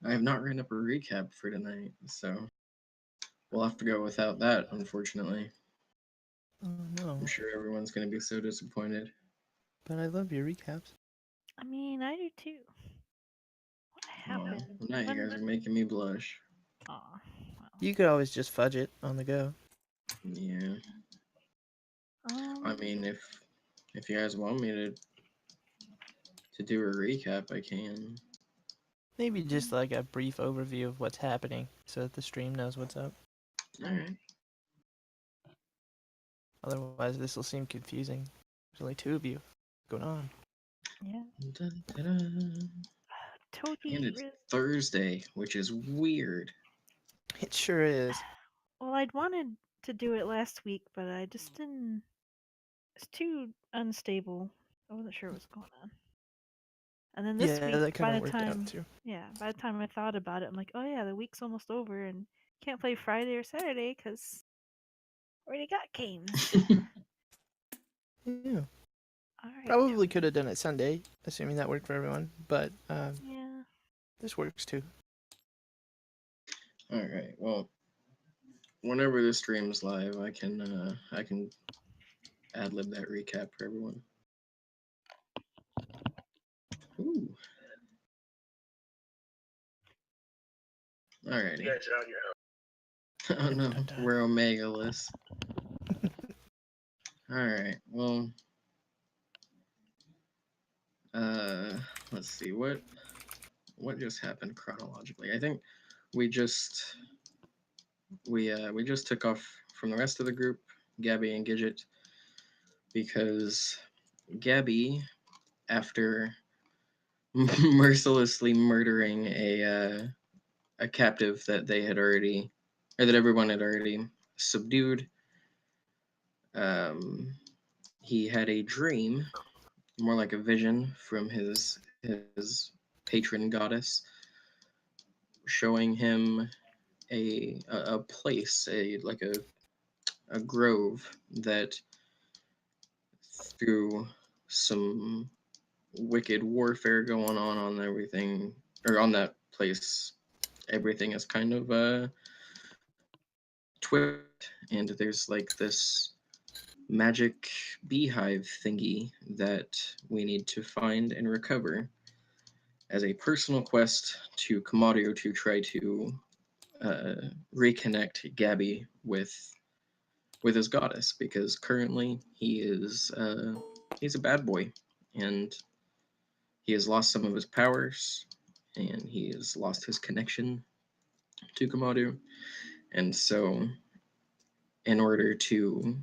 I have not written up a recap for tonight, so we'll have to go without that, unfortunately. Oh no. I'm sure everyone's going to be so disappointed. But I love your recaps. I mean, I do too. What Well, happened? now you guys are making me blush. Aw, well. You could always just fudge it on the go. Yeah. I Um, mean, if you guys want me to do a recap, I can. Maybe just like a brief overview of what's happening so that the stream knows what's up. All right. Otherwise, this will seem confusing. There's only two of you. What's going on? yeah. Dun, dun, dun. Toki. And it's Thursday, which is weird. It sure is. Well, I'd wanted to do it last week, but I just didn't. It's too unstable. I wasn't sure what was going on. And then this Yeah, week, that kind of worked out too. by the time I thought about it, I'm like, oh yeah, the week's almost over, and can't play Friday or Saturday because already got games. Yeah. All right. Probably could have done it Sunday, assuming that worked for everyone. But Yeah. this works too. All right. Well, whenever the stream's live, I can ad lib that recap for everyone. Ooh. Alrighty. Oh no, we're Omega-less. Alright, well, let's see, what just happened chronologically? I think we just took off from the rest of the group, Gabbie and Gidget, because Gabbie, after mercilessly murdering a captive that they had already, or that everyone had already subdued, he had a dream, more like a vision from his patron goddess, showing him a place, a grove that, through some wicked warfare going on everything, or on that place, everything is kind of twisted, and there's like this magic beehive thingy that we need to find and recover as a personal quest to Komodo to try to reconnect Gabbie with his goddess, because currently he's a bad boy, and he has lost some of his powers, and he has lost his connection to Komodo, and so in order to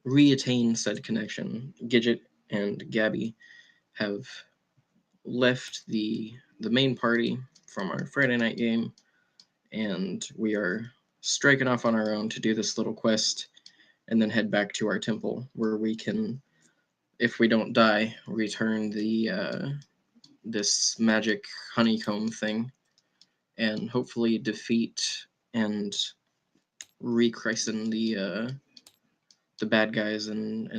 reattain said connection, Gidget and Gabbie have left the main party from our Friday night game, and we are striking off on our own to do this little quest and then head back to our temple, where we can, if we don't die, return the this magic honeycomb thing, and hopefully defeat and rechristen the bad guys in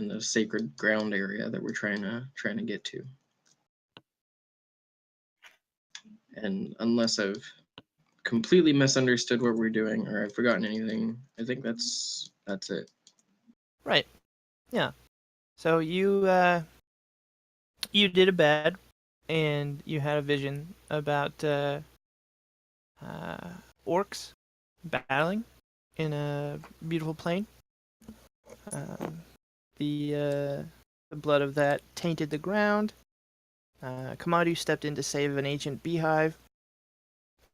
the sacred ground area that we're trying to get to. And unless I've completely misunderstood what we're doing or I've forgotten anything, I think that's it. Right. Yeah. So you did a bad, and you had a vision about orcs battling in a beautiful plain. Um, the blood of that tainted the ground. Kamadu stepped in to save an ancient beehive,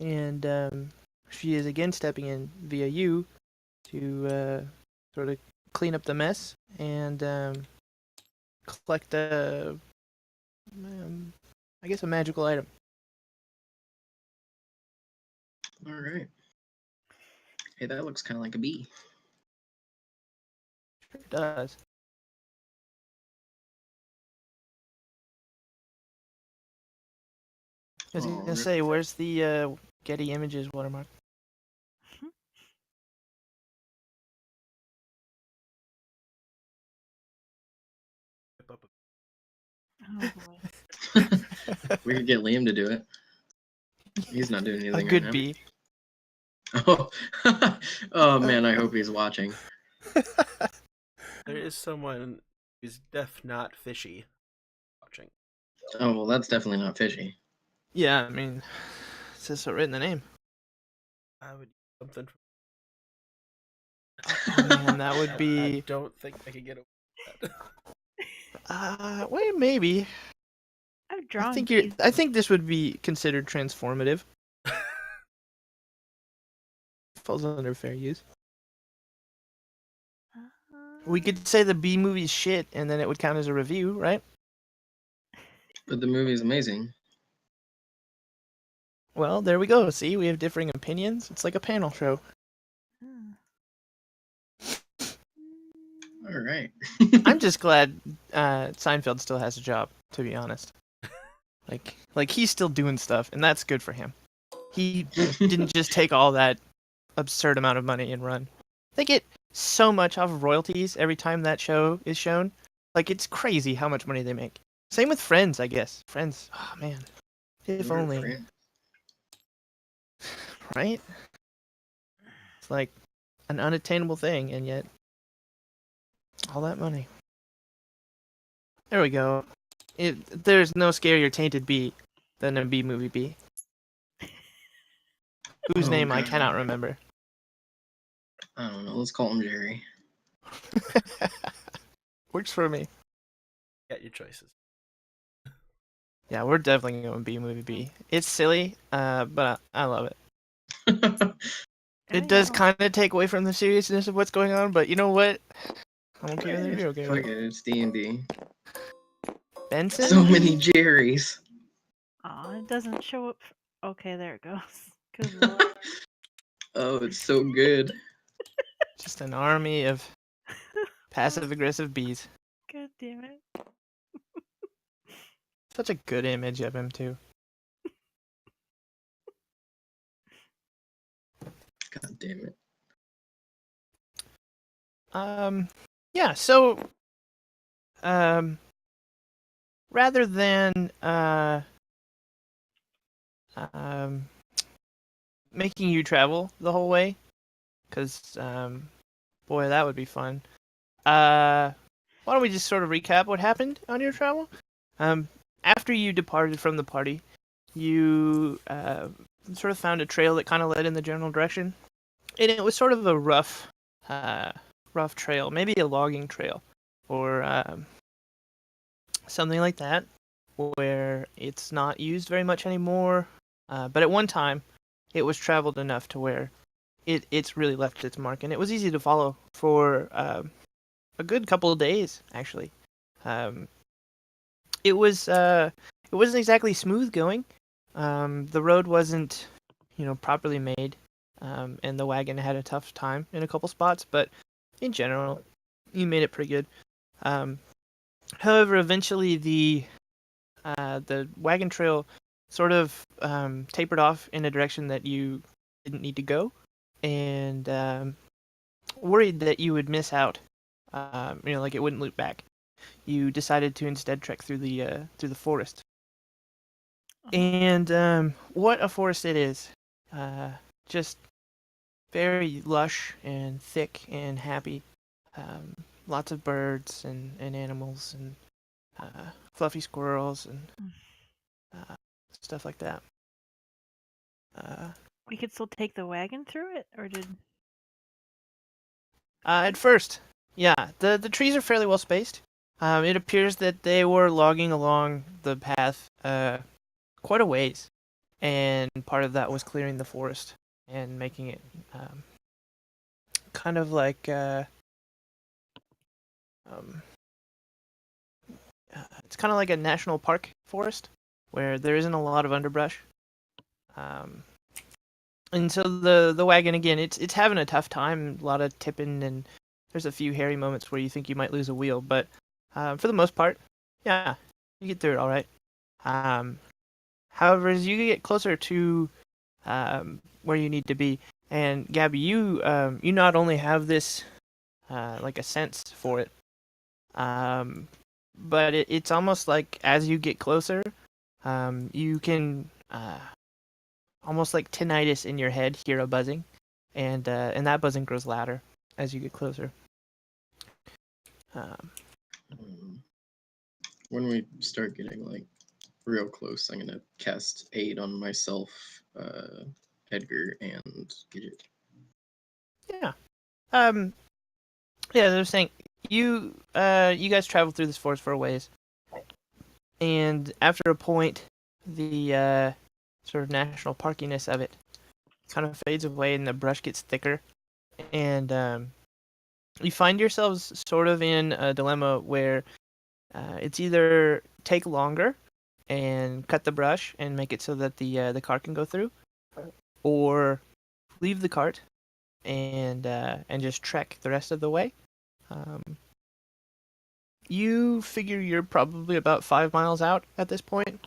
and she is again stepping in via you to sort of clean up the mess and collect I guess a magical item. All right. Hey, that looks kind of like a bee. Sure does. I was gonna say, where's the Getty Images watermark? Oh boy. We could get Liam to do it. He's not doing A anything good right now. bee. Oh, oh man, I hope he's watching. There is someone who's not fishy watching. Oh well, that's definitely not fishy. Yeah, I mean, it says so right in the name. I would something. Oh man, that would I be. don't think I could get away with that. Wait, maybe. I've drawn. I think this would be considered transformative. Falls under fair use. We could say the B movie's shit, and then it would count as a review, right? But the movie's amazing. Well, there we go. See, we have differing opinions. It's like a panel show. All right. I'm just glad Seinfeld still has a job, to be honest. Like he's still doing stuff, and that's good for him. He didn't just take all that absurd amount of money and run. They get so much off of royalties every time that show is shown. Like, it's crazy how much money they make. Same with Friends, I guess. Friends, oh man. If We're only. friends. Right? It's like an unattainable thing, and yet all that money. There we go. There's no scarier tainted bee than a B movie bee. Whose Oh, name I God. cannot remember. I don't know. Let's call him Jerry. Works for me. Get your choices. Yeah, we're definitely going B movie B. It's silly, but I love it. It does kind of take away from the seriousness of what's going on, but you know what? I don't care. They're video Fuck games. it, it's D&D. Benson? So many Jerrys. Aw, it doesn't show up. Okay, there it goes. Good lord. Oh, it's so good. Just an army of passive-aggressive bees. God damn it. Such a good image of him, too. God damn it. Yeah, so, rather than, making you travel the whole way, because, boy, that would be fun. Why don't we just sort of recap what happened on your travel? After you departed from the party, you, sort of found a trail that kind of led in the general direction. And it was sort of a rough trail, maybe a logging trail, or something like that, where it's not used very much anymore. But at one time, it was traveled enough to where it's really left its mark, and it was easy to follow for a good couple of days, actually. It wasn't exactly smooth going. The road wasn't, properly made, and the wagon had a tough time in a couple spots, but in general, you made it pretty good. However, eventually the wagon trail sort of tapered off in a direction that you didn't need to go, and worried that you would miss out, like it wouldn't loop back. You decided to instead trek through the forest. And what a forest it is. Just very lush and thick and happy. Lots of birds and animals and fluffy squirrels and stuff like that. We could still take the wagon through it, or did... At first, yeah, the trees are fairly well spaced. It appears that they were logging along the path quite a ways, and part of that was clearing the forest and making it kind of like it's kind of like a national park forest where there isn't a lot of underbrush. And so the wagon, again, it's having a tough time, a lot of tipping, and there's a few hairy moments where you think you might lose a wheel, but for the most part, yeah, you get through it all right. However, as you get closer to where you need to be, and Gabbie, you not only have this like a sense for it, but it's almost like as you get closer, you can almost like tinnitus in your head, hear a buzzing, and that buzzing grows louder as you get closer. When we start getting like real close, I'm gonna cast aid on myself, Edgar, and Gidget. Yeah. Yeah, I was saying you guys travel through this forest for a ways, and after a point, the sort of national parkiness of it kind of fades away, and the brush gets thicker, and you find yourselves sort of in a dilemma where it's either take longer and cut the brush and make it so that the cart can go through, or leave the cart and just trek the rest of the way. You figure you're probably about 5 miles out at this point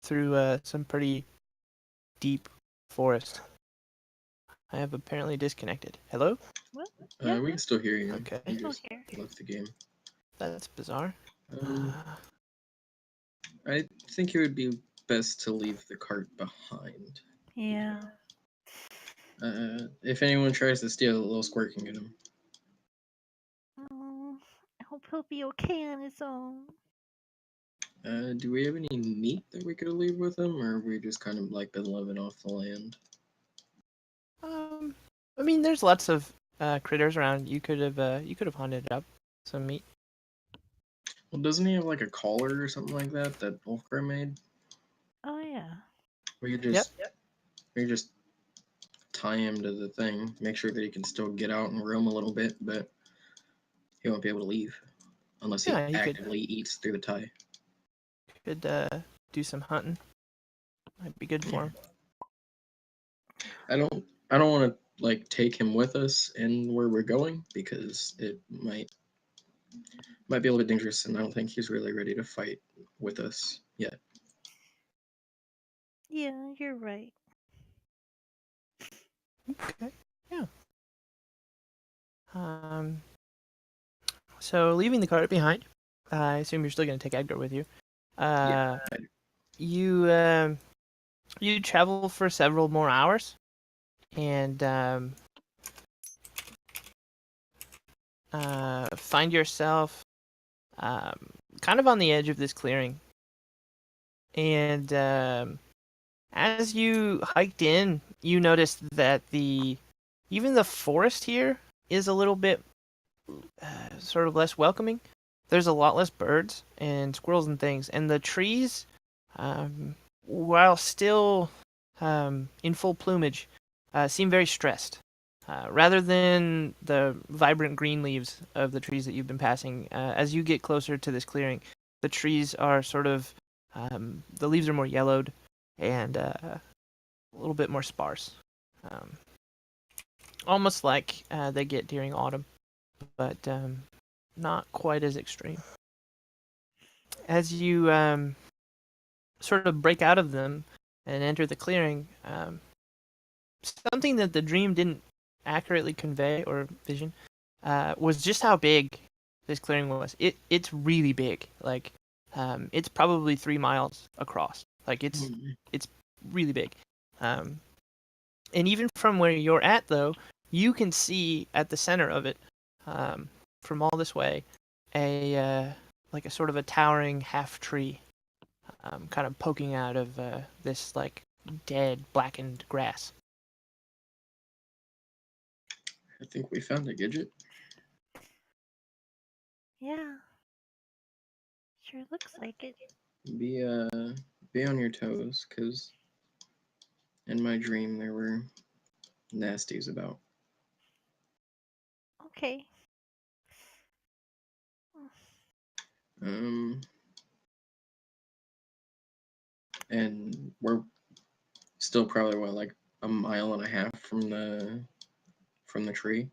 through some pretty deep forest. I have apparently disconnected. Hello? What? We can still hear you. Okay. You Still just here. left the game. That's bizarre. I think it would be best to leave the cart behind. Yeah. If anyone tries to steal, little squirt can get him. Oh, I hope he'll be okay on his own. Do we have any meat that we could leave with him, or have we just kind of like been living off the land? I mean, there's lots of critters around. You could have hunted up some meat. Well, doesn't he have like a collar or something like that that Wolfgar made? Oh yeah. We could just tie him to the thing, make sure that he can still get out and roam a little bit, but he won't be able to leave unless he Yeah, you actively eats through the tie. could do some hunting. Might be good for him. I don't want to like take him with us in where we're going because it might be a little bit dangerous, and I don't think he's really ready to fight with us yet. Yeah, you're right. Okay. Yeah. So leaving the cart behind, I assume you're still going to take Edgar with you. Yeah. You travel for several more hours, and find yourself kind of on the edge of this clearing. And as you hiked in, you noticed that even the forest here is a little bit sort of less welcoming. There's a lot less birds and squirrels and things, and the trees, while still in full plumage, seem very stressed. Rather than the vibrant green leaves of the trees that you've been passing, as you get closer to this clearing, the trees are sort of, the leaves are more yellowed and a little bit more sparse. Almost like they get during autumn, but not quite as extreme. As you sort of break out of them and enter the clearing, something that the dream didn't accurately convey or vision was just how big this clearing was. It's really big. Like it's probably 3 miles across. Like it's really big. And even from where you're at, though, you can see at the center of it, from all this way, a sort of a towering half tree, kind of poking out of this like dead, blackened grass. I think we found a Gidget. Yeah. Sure looks like it. Be on your toes, cause in my dream there were nasties about. Okay. And we're still probably like a mile and a half from the tree,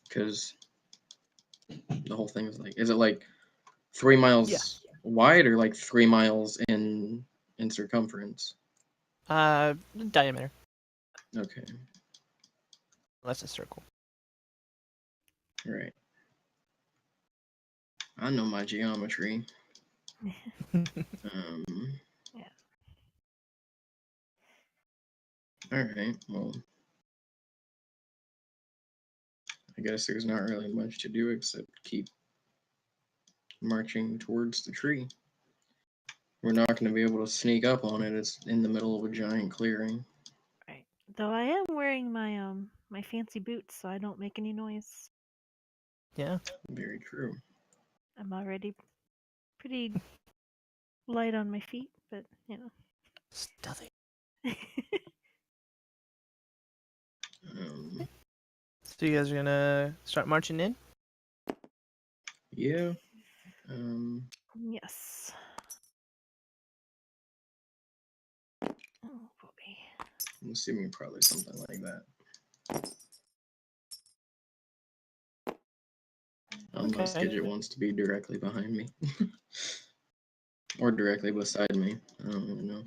because the whole thing is like, is it like 3 miles wide or like 3 miles in circumference? Diameter. Okay. That's a circle. Right. I know my geometry. Yeah. Alright, well. I guess there's not really much to do except keep marching towards the tree. We're not going to be able to sneak up on it. It's in the middle of a giant clearing. Right. Though I am wearing my my fancy boots, so I don't make any noise. Yeah. Very true. I'm already pretty light on my feet, but you know. Stealthy. So you guys are gonna start marching in? Yeah. Yes. Oh boy. I'm assuming probably something like that. Unless Okay. Gidget wants to be directly behind me. Or directly beside me. I don't even know.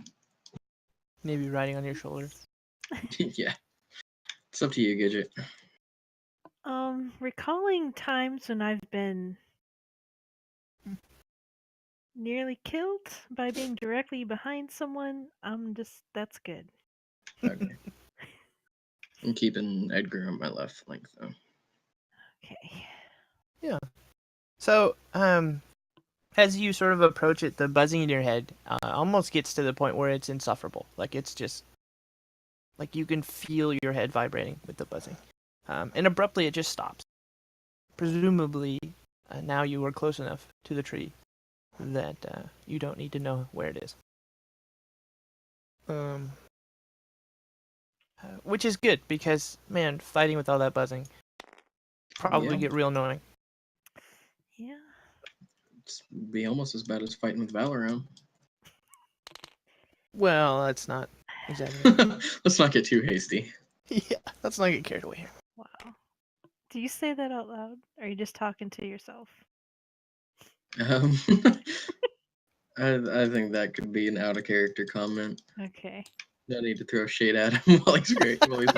Maybe riding on your shoulders. Yeah. It's up to you, Gidget. Recalling times when I've been nearly killed by being directly behind someone, that's good. Okay. I'm keeping Edgar on my left flank, though. Okay. Yeah. So, as you sort of approach it, the buzzing in your head almost gets to the point where it's insufferable. Like, it's just... Like, you can feel your head vibrating with the buzzing. And abruptly, it just stops. Presumably, now you are close enough to the tree that you don't need to know where it is. Which is good, because, man, fighting with all that buzzing probably Yeah. get real annoying. Yeah. It's be almost as bad as fighting with Valorant. Well, that's not exactly. Let's not get too hasty. Yeah, let's not get carried away here. Wow. Do you say that out loud? Or are you just talking to yourself? Um, I think that could be an out of character comment. Okay. No need to throw shade at him while he's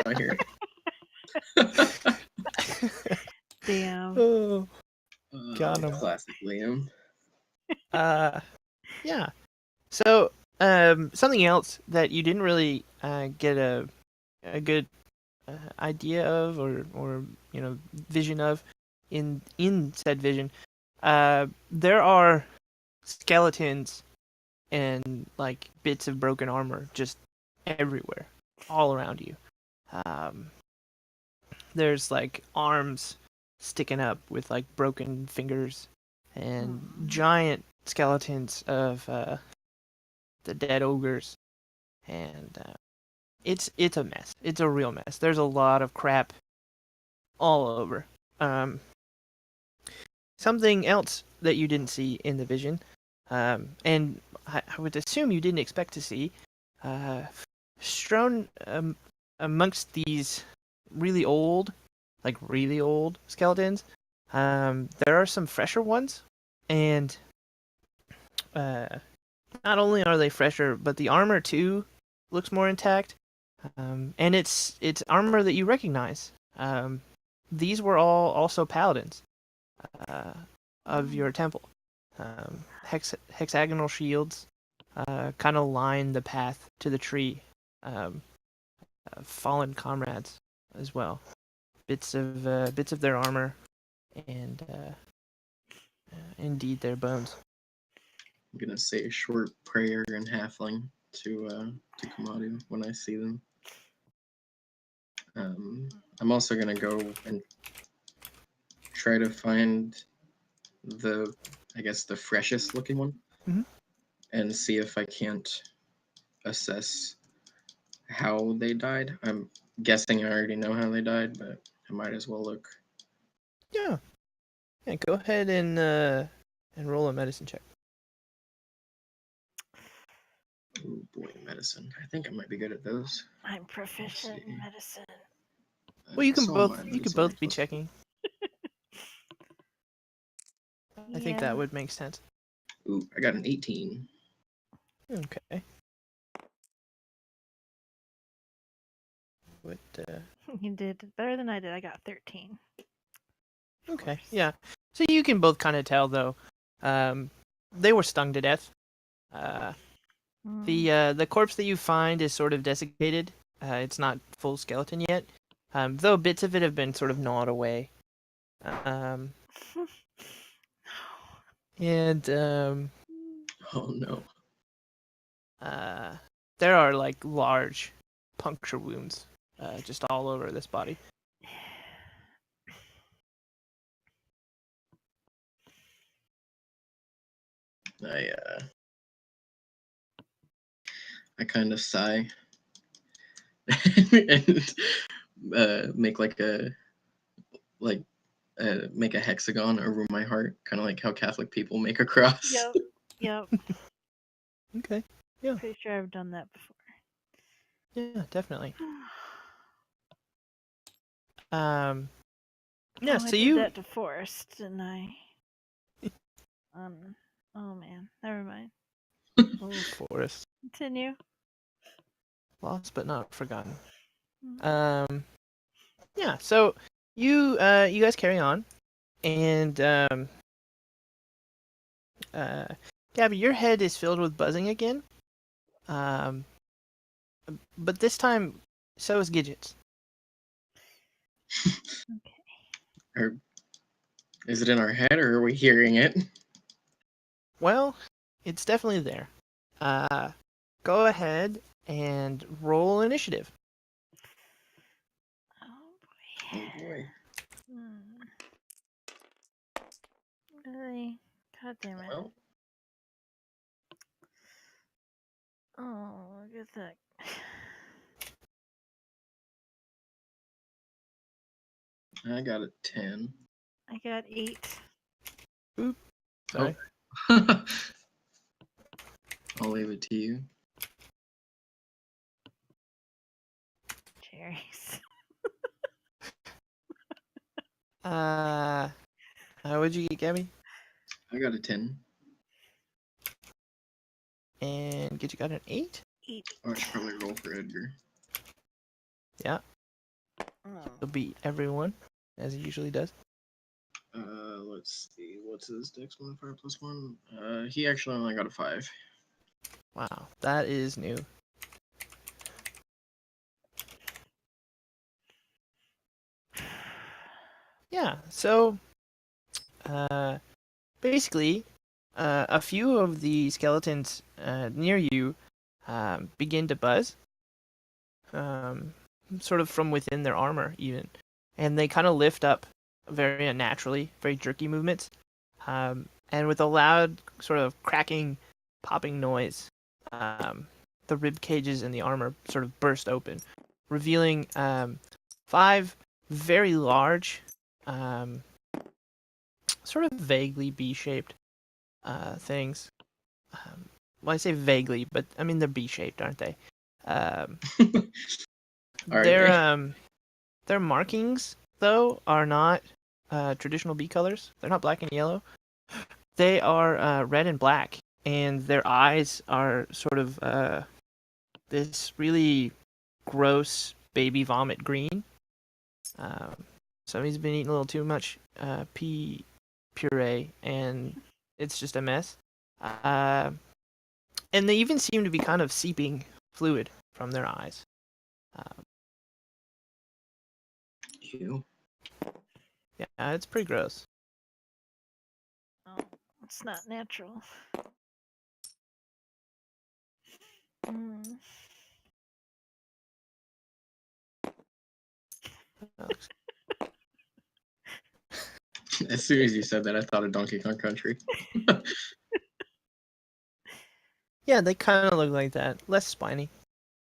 not here. Damn. Oh, got him. Classic Liam. Yeah. So, something else that you didn't really get a good idea of, or vision of, in said vision, there are skeletons and like bits of broken armor just everywhere, all around you. There's like arms sticking up with like broken fingers, and giant skeletons of the dead ogres, and it's a mess. It's a real mess. There's a lot of crap all over. Something else that you didn't see in the vision, and I would assume you didn't expect to see, strewn amongst these really old skeletons, there are some fresher ones, and not only are they fresher, but the armor too looks more intact, and it's armor that you recognize. These were all also paladins of your temple. Hexagonal shields kind of line the path to the tree. Fallen comrades as well. Bits of their armor, and indeed their bones. I'm gonna say a short prayer in Halfling to Kamadu when I see them. I'm also gonna go and try to find the freshest looking one, and see if I can't assess how they died. I'm guessing I already know how they died, but I might as well look. Yeah, go ahead and roll a medicine check. Oh boy, medicine. I think I might be good at those. I'm proficient in medicine. Well, you can both be checking. I think that would make sense. Ooh, I got an 18. Okay. What? You did better than I did. I got 13. Okay, yeah. So you can both kind of tell, though. They were stung to death. The corpse that you find is sort of desiccated. It's not full skeleton yet, though bits of it have been sort of gnawed away. And Oh no. there are like large puncture wounds just all over this body. I kind of sigh and make make a hexagon over my heart, kind of like how Catholic people make a cross. Yep. Yep. Okay. Yeah. Pretty sure I've done that before. Yeah, definitely. I so did you that to Forrest, didn't I? Oh man, never mind. Forest Continue. lost but not forgotten. Mm. Yeah, so you guys carry on, and Gabbie, your head is filled with buzzing again. But this time, so is Gidget's. Okay. Is it in our head, or are we hearing it? Well, it's definitely there. Go ahead and roll initiative. Oh Oh boy. boy. Really? God damn it. Well, Oh, look at that. I got a 10. I got 8. Sorry. I'll leave it to you. Cherries. What'd you get, Gabbie? I got a 10. And Gidget got an 8? 8. Oh, I should probably roll for Edgar. Yeah, Oh. he'll beat everyone, as he usually does. Let's see. What's his dex modifier plus 1? He actually only got a 5. Wow, that is new. Yeah, so basically, a few of the skeletons near you begin to buzz, sort of from within their armor, even. And they kind of lift up very unnaturally, very jerky movements. And with a loud, sort of cracking, popping noise, the rib cages in the armor sort of burst open, revealing 5 very large, sort of vaguely B-shaped things. Well, I say vaguely, but I mean they're B-shaped, aren't they? Are they? Their markings though are not traditional bee colors. They're not black and yellow. They are red and black, and their eyes are sort of this really gross baby vomit green. Somebody's been eating a little too much pea puree, and it's just a mess. And they even seem to be kind of seeping fluid from their eyes. Ew. Yeah, it's pretty gross. Oh, it's not natural. Mm. As soon as you said that, I thought of Donkey Kong Country. Yeah, they kind of look like that. Less spiny.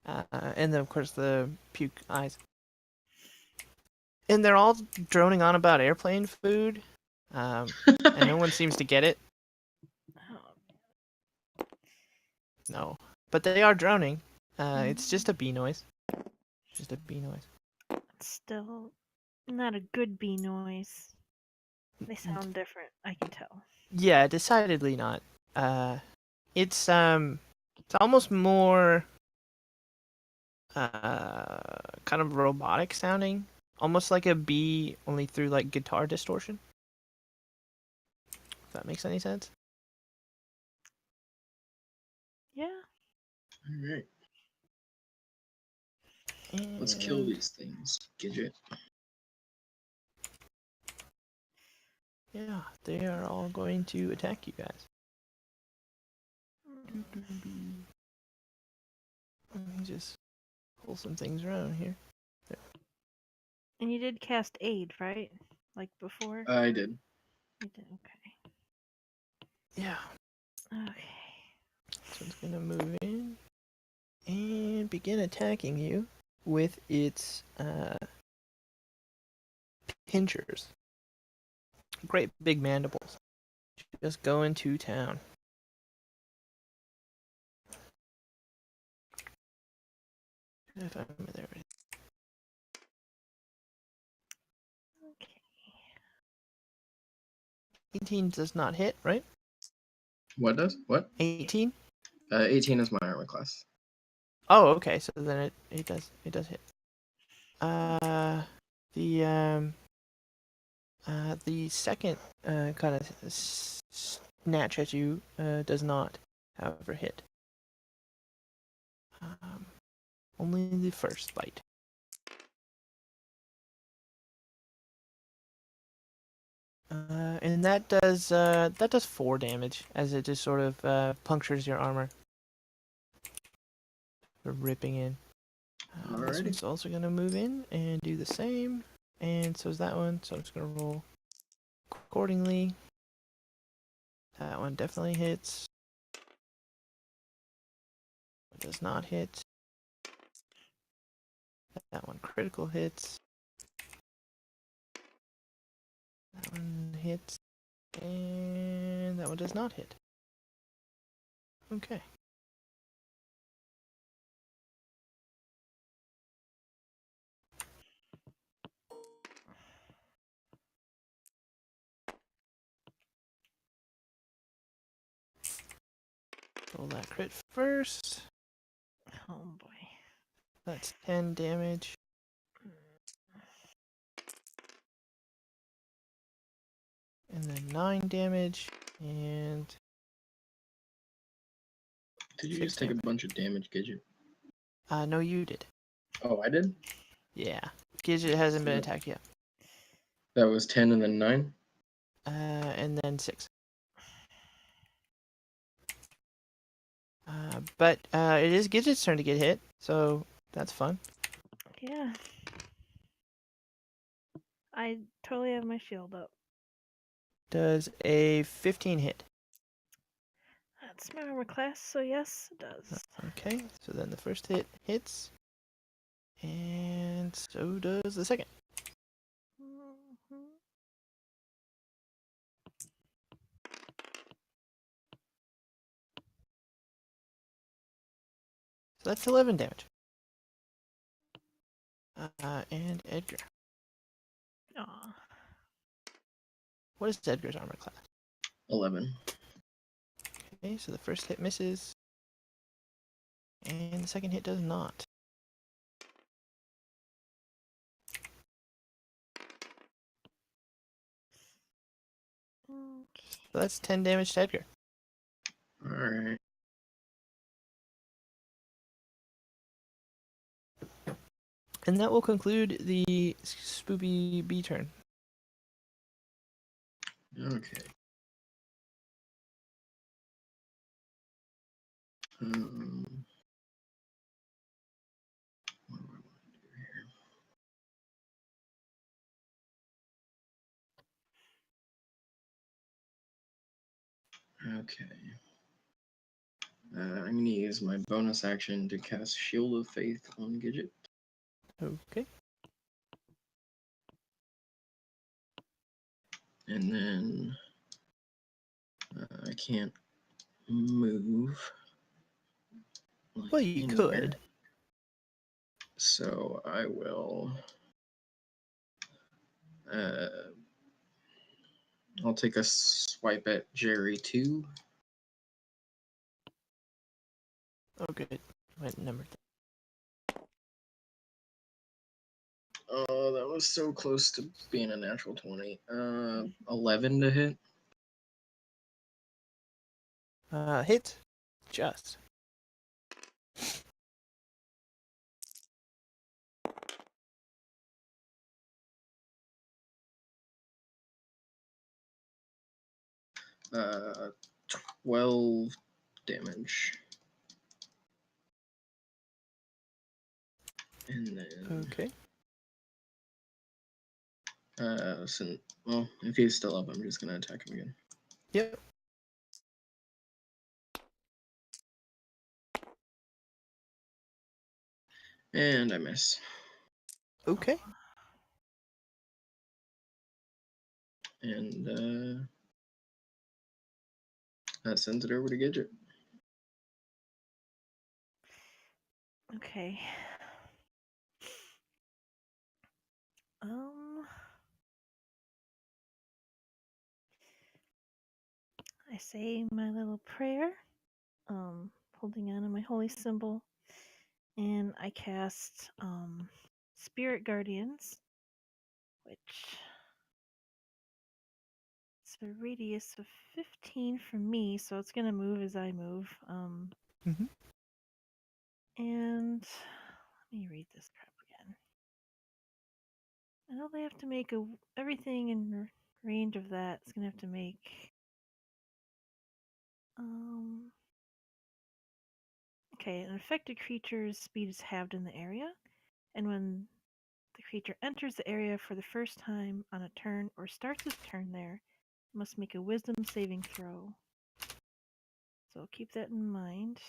And then, of course, the puke eyes. And they're all droning on about airplane food. And no one seems to get it. Oh, No. But they are droning. It's just a bee noise. Just a bee noise. it's still not a good bee noise. They sound different, I can tell. Yeah, decidedly not. It's almost more kind of robotic sounding, almost like a bee, only through like guitar distortion. If that makes any sense. Yeah. All right. Let's kill And these things, Gidget. yeah, they are all going to attack you guys. Let me just pull some things around here. And you did cast aid, right? Like before? I did. You did, okay. Yeah. Okay. So it's gonna move in and begin attacking you with its pinchers. Great big mandibles. Just going to town. If I'm there. Okay. 18 does not hit, right? What does? What? 18? 18 is my armor class. Oh, okay. So then it does hit. The second kind of snatch at you does not, however, hit. Only the first bite. And that does 4 damage as it just sort of punctures your armor, ripping in. This Alrighty. one's also gonna move in and do the same, and so is that one. So I'm just gonna roll accordingly. That one definitely hits. It does not hit. That one critical hits. That one hits. And that one does not hit. Okay. Roll that crit first. Oh boy. That's 10 damage. And then 9 damage. And Did you 6 just take damage. a bunch of damage, Gidget? No, you did. Oh, I did? Yeah. Gidget hasn't been Yeah. attacked yet. That was 10 and then 9? And then 6. But it is Gidget's turn to get hit, so that's fun. Yeah. I totally have my shield up. Does a 15 hit? That's my armor class, so yes, it does. Okay, so then the first hit hits. And so does the second. Mhm. So that's 11 damage. And Edgar. Aw. What is Edgar's armor class? 11. Okay, so the first hit misses. And the second hit does not. Okay. So that's 10 damage to Edgar. Alright. And that will conclude the Spoopy B turn. Okay. What do I want to do here? Okay. I'm going to use my bonus action to cast Shield of Faith on Gidget. Okay. And then I can't move. Well, you anywhere. could. So I will. I'll take a swipe at Jerry 2. Oh, good. Went number. Oh, that was so close to being a natural 20. 11 to hit. Hit. Just. 12 damage. And then, Okay. well, if he's still up, I'm just gonna attack him again. Yep. And I miss. Okay. And that sends it over to Gidget. Okay. I say my little prayer, holding on to my holy symbol, and I cast Spirit Guardians, which it's a radius of 15 from me, so it's gonna move as I move. Mhm. And let me read this crap again. I know they have to make everything in range of that. It's gonna have to make okay, an affected creature's speed is halved in the area, and when the creature enters the area for the first time on a turn or starts its turn there, it must make a wisdom saving throw. So keep that in mind.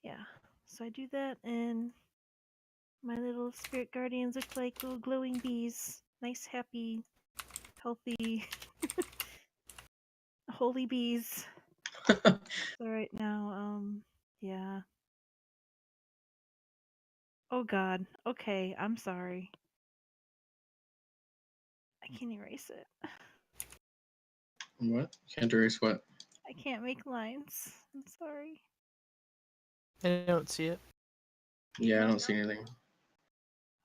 Yeah, so I do that, and my little spirit guardians look like little glowing bees. Nice, happy, healthy, holy bees. So right now, yeah. Oh god. Okay, I'm sorry. I can't erase it. What? Can't erase what? I can't make lines. I'm sorry. I don't see it. Yeah, I don't see anything.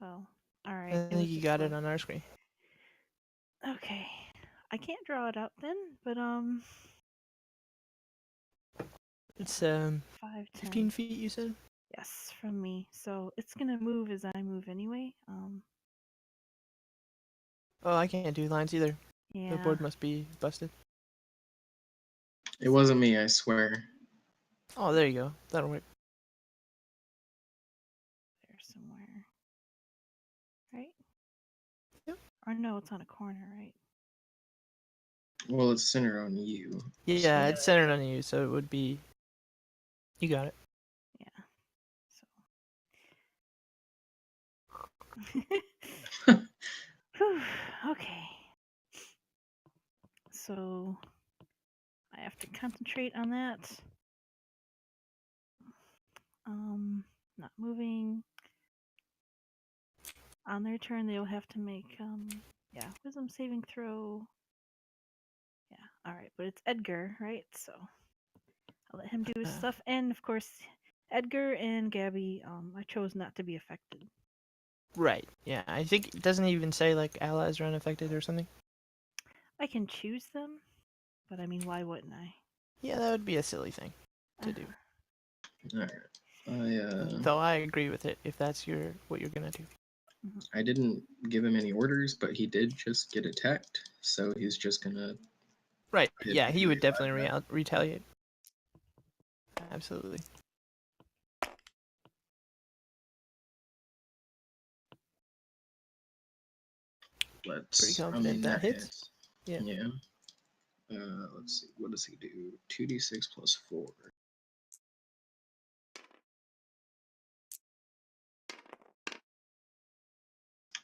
Oh, alright. I think you got it on our screen. Okay. I can't draw it out then, but It's 5, 10. 15 feet, you said? Yes, from me. So it's gonna move as I move anyway. Oh, I can't do lines either. Yeah. The board must be busted. It wasn't me, I swear. Oh, there you go. That'll work. There somewhere. Right? Yep. Or no, it's on a corner, right? Well, it's centered on you. Yeah, so- it's centered on you, so it would be. You got it. Yeah. So. Whew, okay. So I have to concentrate on that. Not moving. On their turn, they'll have to make wisdom saving throw. Yeah, all right, but it's Edgar, right? So I'll let him do his stuff, and of course, Edgar and Gabbie. I chose not to be affected. Right. Yeah, I think it doesn't even say like allies are unaffected or something. I can choose them, but I mean, why wouldn't I? Yeah, that would be a silly thing to do. Alright. Though I agree with it if that's what you're gonna do. I didn't give him any orders, but he did just get attacked, so he's just gonna. Right. hit Yeah, he would everybody definitely like that. retaliate. Absolutely. Let's Pretty run confident that hits. hit. Yeah. Yeah. Let's see. What does he do? 2d6 plus 4.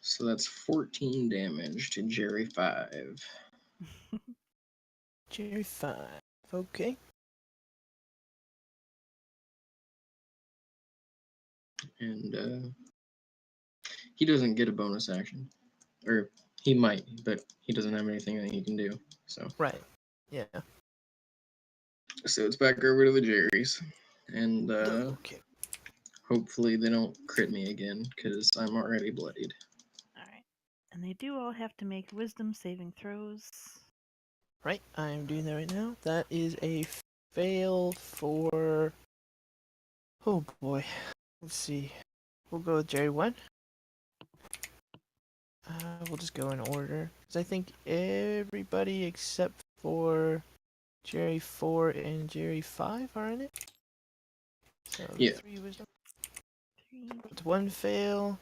So that's 14 damage to Jerry 5. Jerry 5. Okay. And he doesn't get a bonus action. Or he might, but he doesn't have anything that he can do. So Right. Yeah. So it's back over to the Jerrys. And Okay. hopefully they don't crit me again, because I'm already bloodied. Alright. And they do all have to make wisdom saving throws. Right. I'm doing that right now. That is a fail for. Oh boy. Let's see. We'll go with Jerry 1. we'll just go in order. Because I think everybody except for Jerry 4 and Jerry 5 are in it. So Yeah. 3 wisdom. 3. It's 1 fail.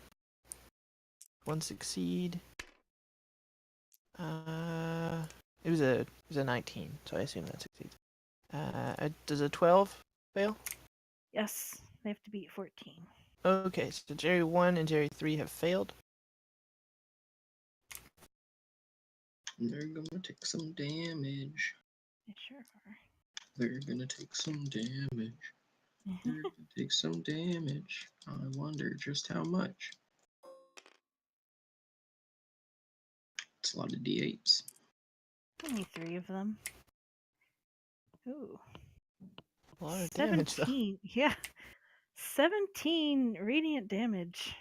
1 succeed. It was a 19, so I assume that succeeds. Does a 12 fail? Yes, they have to beat 14. Okay, so Jerry 1 and Jerry 3 have failed. They're gonna take some damage. They sure are. They're gonna take some damage. They're gonna take some damage. I wonder just how much. It's a lot of D8s. Only 3 of them. Ooh. A lot of damage, though. 17. Yeah. 17 radiant damage.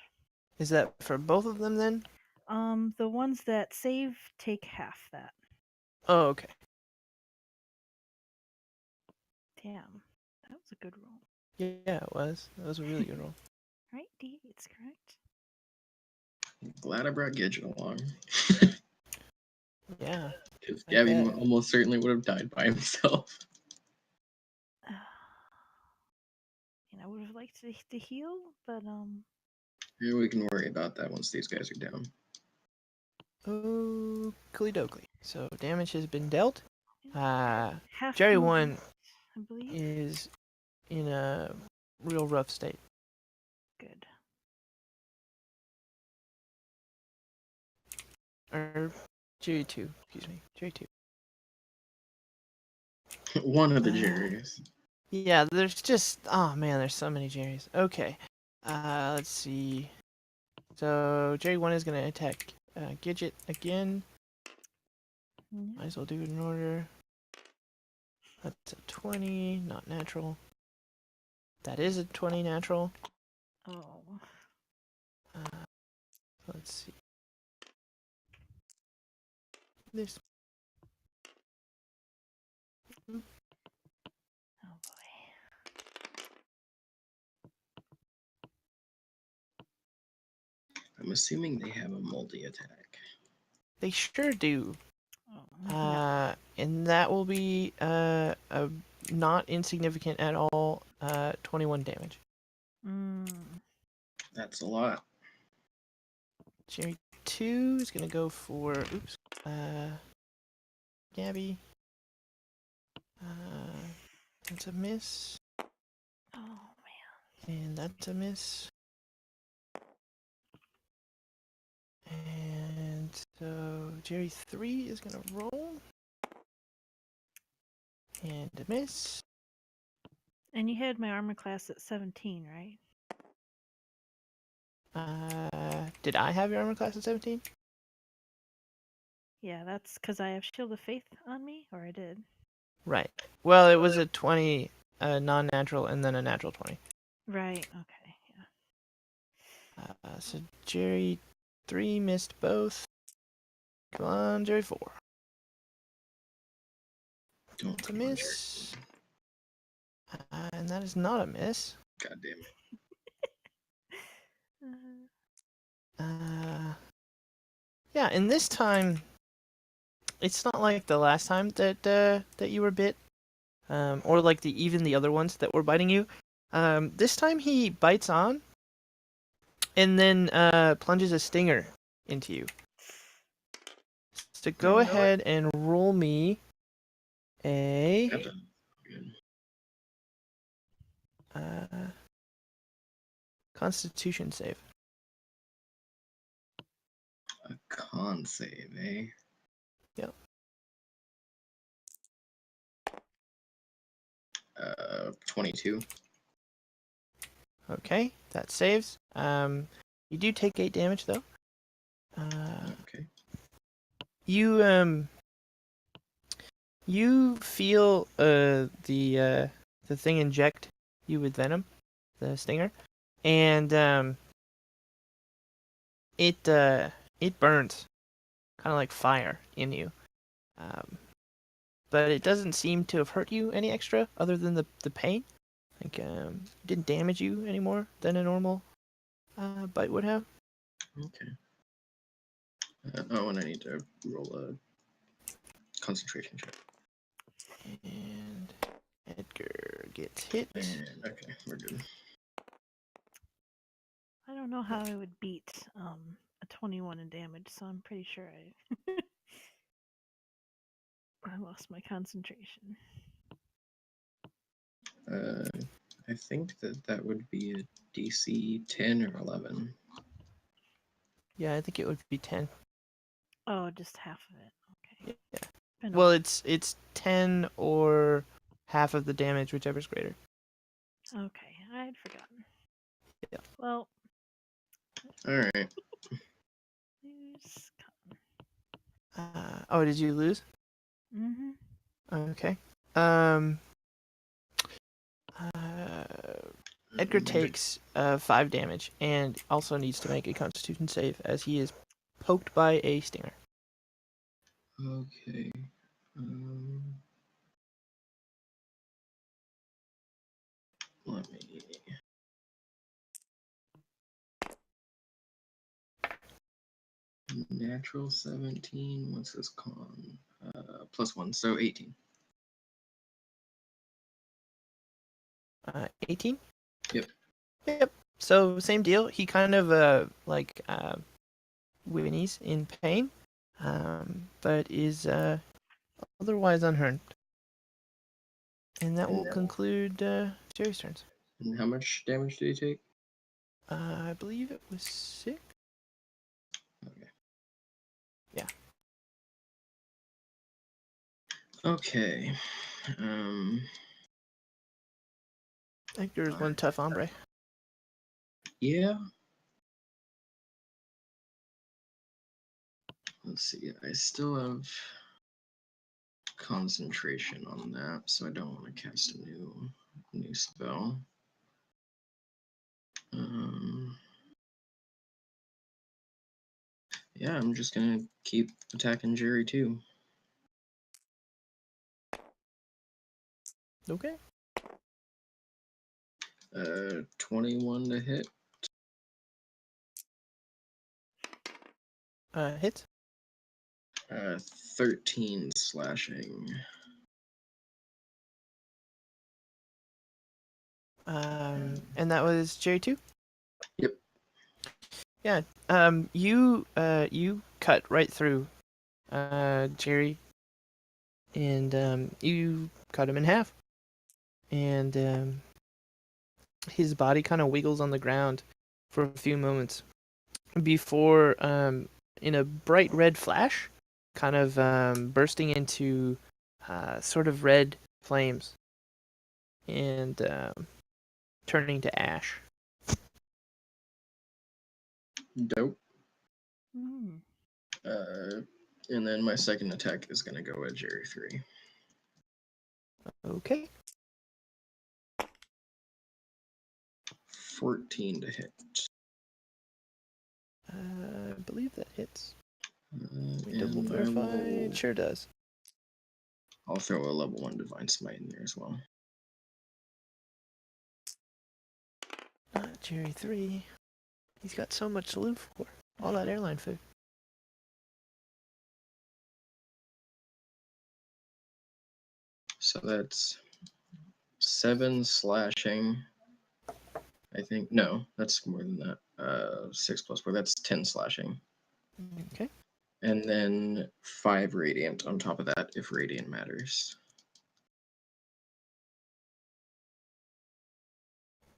Is that for both of them then? The ones that save take half that. Oh, okay. Damn. That was a good roll. Yeah, it was. That was a really good roll. Right, D8's correct. Glad I brought Gidget along. Yeah. Because I Gabbie bet. almost certainly would have died by himself. And I would have liked to heal, but Yeah, we can worry about that once these guys are down. Oakley dokley. So damage has been dealt. half Jerry movement, 1 I believe. is in a real rough state. Good. Or Jerry 2, excuse me. Jerry 2. One of the Jerrys. Yeah, there's just... Oh, man, there's so many Jerrys. Okay. Let's see. So, Jerry 1 is going to attack Gidget again. Might as well do it in order. That's a 20, not natural. That is a 20 natural. Oh. Let's see. This. Oh boy. I'm assuming they have a multi attack. They sure do. Oh, no. And that will be a not insignificant at all. 21 damage. That's a lot. Jerry 2 is gonna go for Gabbie. That's a miss. Oh man. And that's a miss. And so Jerry 3 is gonna roll. And a miss. And you had my armor class at 17, right? Did I have your armor class at 17? Yeah, that's because I have Shield of Faith on me, or I did. Right. Well, it was a 20 non-natural and then a natural 20. Right, okay, yeah. So Jerry 3 missed both. Come on, Jerry 4. Don't That's a miss. And that is not a miss. God damn it. Yeah, and this time, it's not like the last time that that you were bit, or like even the other ones that were biting you. This time he bites on, and then plunges a stinger into you. So go ahead and roll me a That's good. Constitution save. A con save, eh? Yep. 22. Okay, that saves. You do take 8 damage though. Okay. You feel the thing inject you with venom, the stinger, and it burns, kind of like fire in you. But it doesn't seem to have hurt you any extra, other than the pain. Like didn't damage you any more than a normal bite would have. Okay. And I need to roll a concentration check. And Edgar gets hit. And okay, we're good. I don't know how I would beat a 21 in damage, so I'm pretty sure I lost my concentration. I think that would be a DC 10 or 11. Yeah, I think it would be 10. Oh, just half of it. Okay. Yeah. Been a Well, while. it's 10 or half of the damage, whichever's greater. Okay, I had forgotten. Yeah. Well, All right. lose. Oh, did you lose? Mm-hmm. Okay. Edgar takes 5 damage and also needs to make a Constitution save as he is poked by a stinger. Okay. Let me. Natural 17. What's this con? +1, so 18. 18? Yep. Yep. So same deal. He kind of whinnies in pain, but is otherwise unharmed. And that will conclude Jerry's turns. And how much damage did he take? I believe it was 6. Okay. Yeah. Okay. Edgar is one tough hombre. Yeah. Let's see. I still have concentration on that, so I don't want to cast a new spell. Yeah, I'm just gonna keep attacking Jerry too. Okay. 21 to hit. Hits. 13 slashing. And that was Jerry too? Yep. Yeah. You cut right through Jerry, and you cut him in half. And his body kind of wiggles on the ground for a few moments before, in a bright red flash, kind of bursting into sort of red flames and turning to ash. Dope. Mm. And then my second attack is gonna go at Jerry 3. Okay. 14 to hit. I believe that hits. Let me And double I verify. will- It sure does. I'll throw a level 1 Divine Smite in there as well. Jerry 3. He's got so much to live for. All that airline food. So that's 7 slashing. I think no, that's more than that. 6 plus 4. That's 10 slashing. Okay. And then 5 radiant on top of that, if radiant matters.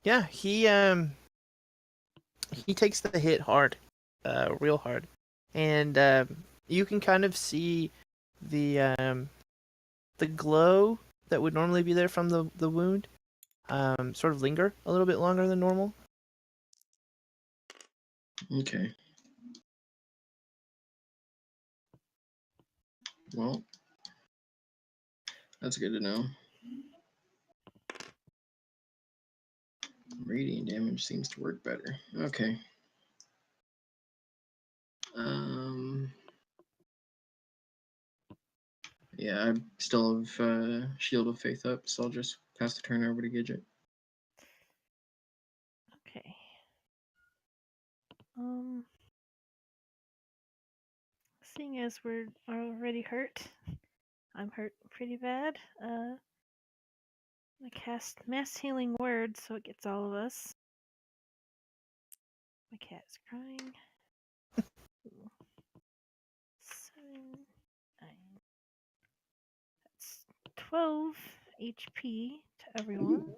Yeah, he takes the hit hard, real hard, and you can kind of see the glow that would normally be there from the wound, sort of linger a little bit longer than normal. Okay. Well, that's good to know. Radiant damage seems to work better. Okay. Yeah, I still have Shield of Faith up, so I'll just pass the turn over to Gidget. Okay. seeing as we're already hurt, I'm hurt pretty bad. I cast Mass Healing Word so it gets all of us. My cat is crying. 7, 9. That's 12 HP to everyone. Ooh.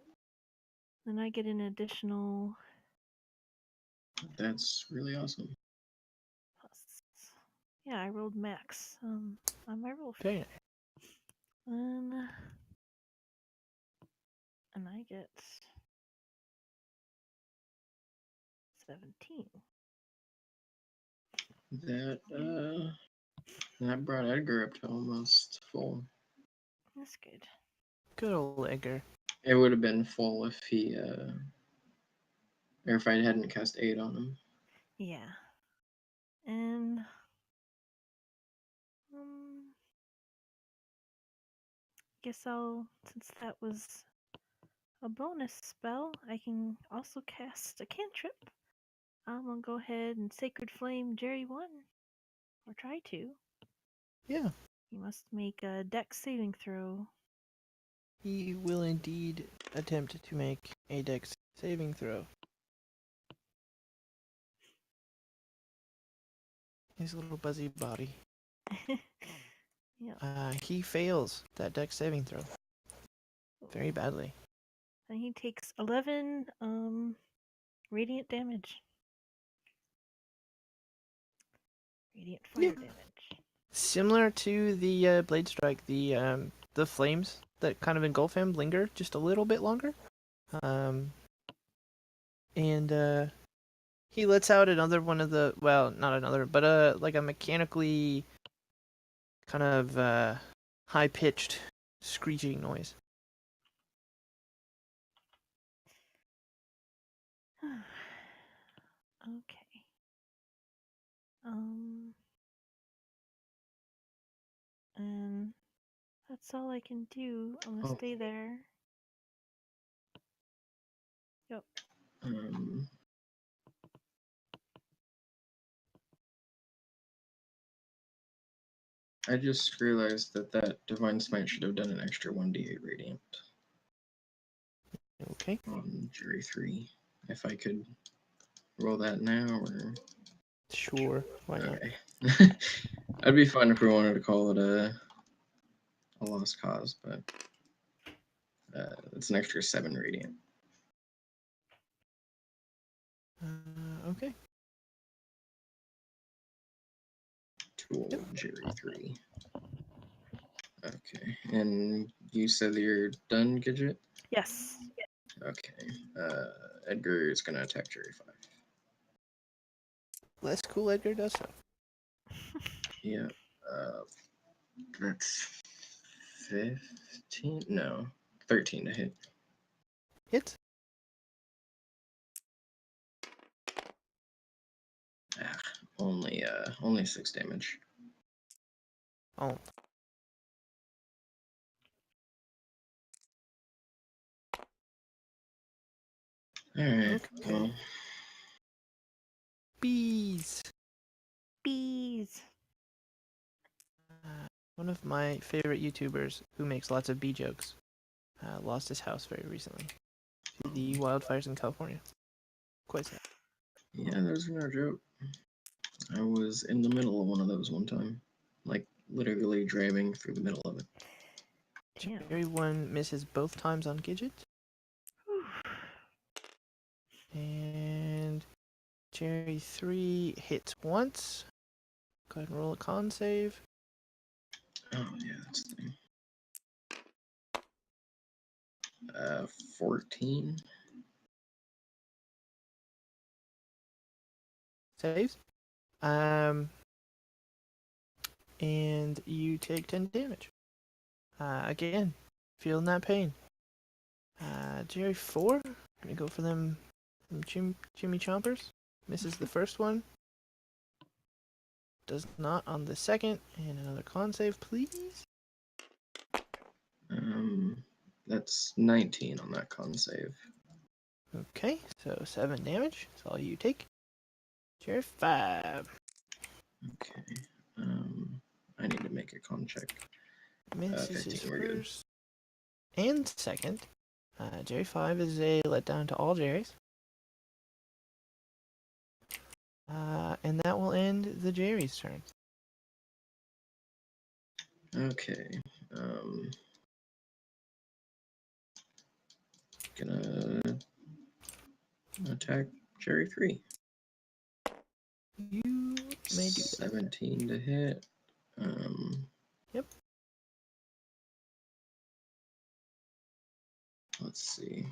Then I get an additional That's really awesome. plus. Yeah, I rolled max on my roll. Very nice. And I get 17. That brought Edgar up to almost full. That's good. Good old Edgar. It would have been full if he or if I hadn't cast 8 on him. Yeah. And guess since that was a bonus spell, I can also cast a cantrip. I'm gonna go ahead and Sacred Flame Jerry 1. Or try to. Yeah. You must make a dex saving throw. He will indeed attempt to make a dex saving throw. His little buzzy body. Yeah. He fails that dex saving throw. Very badly. And he takes 11 radiant damage. Radiant fire damage. Similar to the blade strike, the flames that kind of engulf him linger just a little bit longer. And he lets out another one of the, well, not another, but like a mechanically kind of high-pitched screeching noise. Okay. And that's all I can do. I'm gonna stay there. Yep. I just realized that Divine Smite should have done an extra 1d8 radiant. Okay. On Jury 3. If I could roll that now, or... Sure. Why not? Okay. I'd be fine if we wanted to call it a lost cause, but it's an extra 7 radiant. Okay. Tool Jury 3. Okay. And you said that you're done, Gidget? Yes. Okay. Edgar is going to attack Jury 5. Less cool Edgar does so. Yeah. That's 15? No. 13 to hit. Hits. Only 6 damage. Oh. Alright. Okay. Well, Bees. Bees. One of my favorite YouTubers who makes lots of bee jokes lost his house very recently to the wildfires in California. Quite sad. yeah, there's no joke. I was in the middle of one of those one time. Like, literally driving through the middle of it. Damn. Jerry 1 misses both times on Gidget. And Jerry 3 hits once. Go ahead and roll a con save. Oh, yeah, that's the thing. 14. Saves. And you take 10 damage. Again, feeling that pain. Jerry 4, gonna go for them Jimmy Chompers. Misses the first one. Does not on the second. And another con save, please. That's 19 on that con save. Okay, so 7 damage. That's all you take. Jerry 5. Okay. a con check. Misses his 15, we're good. first and second. Jerry 5 is a letdown to all Jerrys. And that will end the Jerry's turn. Okay. Gonna attack Jerry 3. You may do that. 17 to hit. Yep. Let's see.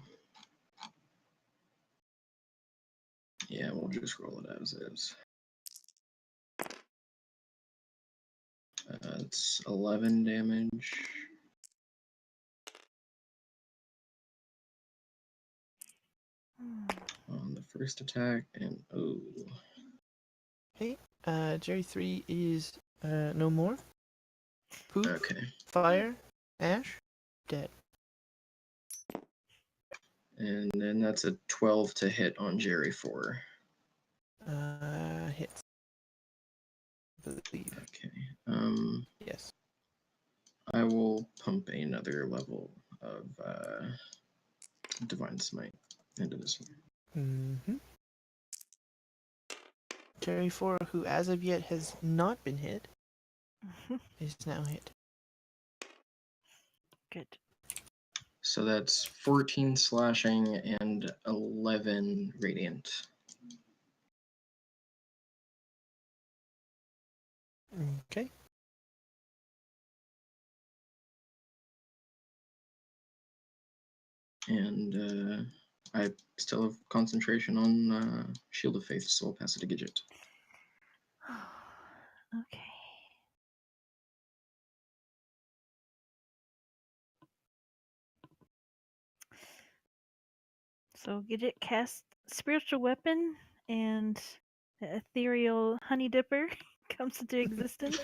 Yeah, we'll just roll it as is. It's 11 damage. On the first attack, and oh. Okay. Jerry 3 is no more. Poof. Okay. Fire. Ash. Dead. And then that's a 12 to hit on Jerry 4. Hits. I believe. Okay. Yes. I will pump another level of Divine Smite into this one. Mm-hmm. Jerry 4, who as of yet has not been hit, is now hit. Good. So that's 14 slashing and 11 radiant. Okay. And I still have concentration on Shield of Faith, so I'll pass it to Gidget. Okay. So Gidget casts Spiritual Weapon, and the ethereal Honey Dipper comes into existence.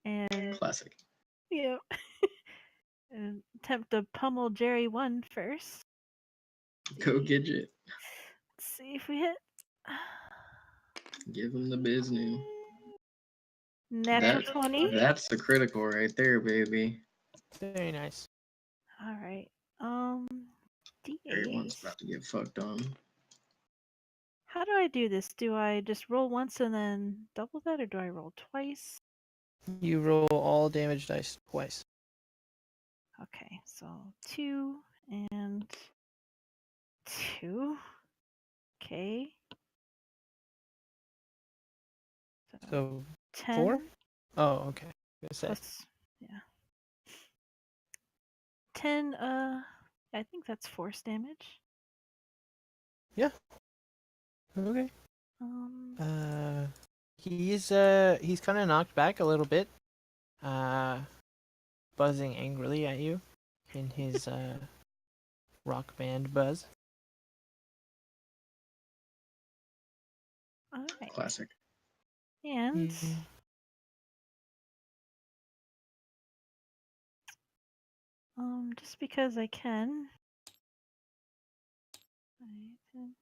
And Classic. yeah, and attempt to pummel Jerry 1 first. Go Gidget. Let's see if we hit. Give him the business. Natural 20. That's the critical right there, baby. Very nice. All right. Everyone's D8. about to get fucked on. How do I do this? Do I just roll once and then double that, or do I roll twice? You roll all damage dice twice. Okay, so 2 and 2. Okay. So 10 4? Oh, okay. plus, yeah. 10, I think that's force damage. Yeah. Okay. He's kind of knocked back a little bit. Buzzing angrily at you in his rock band buzz. All right. Classic. And just because I can.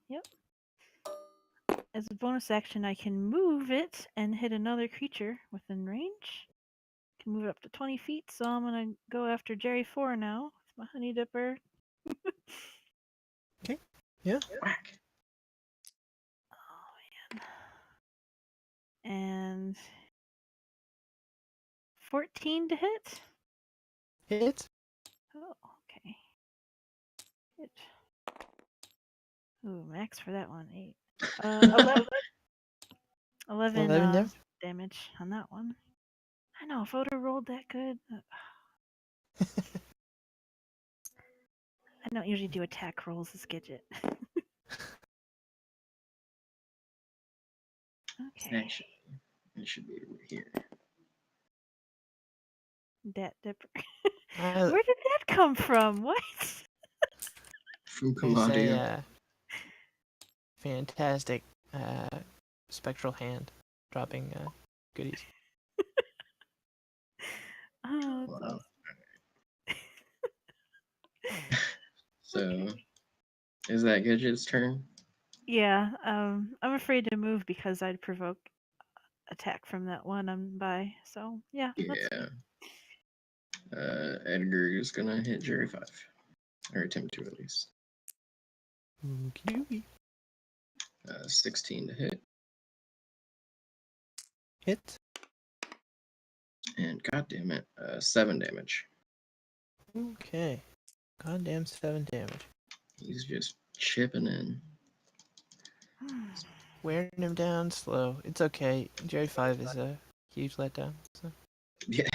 Yep. As a bonus action, I can move it and hit another creature within range. I can move it up to 20 feet, so I'm gonna go after Jerry 4 now with my Honey Dipper. Okay. Yeah. Whack. Oh man. And 14 to hit. Hit. Oh, okay. Hit. Ooh, max for that one, 8. 11 damage on that one. I know, if I would have rolled that good. I don't usually do attack rolls as Gidget. Okay. Actually, it should be over here. Dat Dipper. Where did that come from? What? From There's Commandio. a fantastic spectral hand dropping goodies. Oh, Wow. awesome. So, Okay. is that Gidget's turn? Yeah, I'm afraid to move because I'd provoke attack from that one I'm by. So yeah. That's Yeah. Edgar is gonna hit Jerry 5. Or attempt to at least. Okay. 16 to hit. Hit. And goddamn it, 7 damage. Okay. Goddamn 7 damage. He's just chipping in. Wearing him down slow. It's okay. Jerry 5 is a huge letdown. So. Yeah.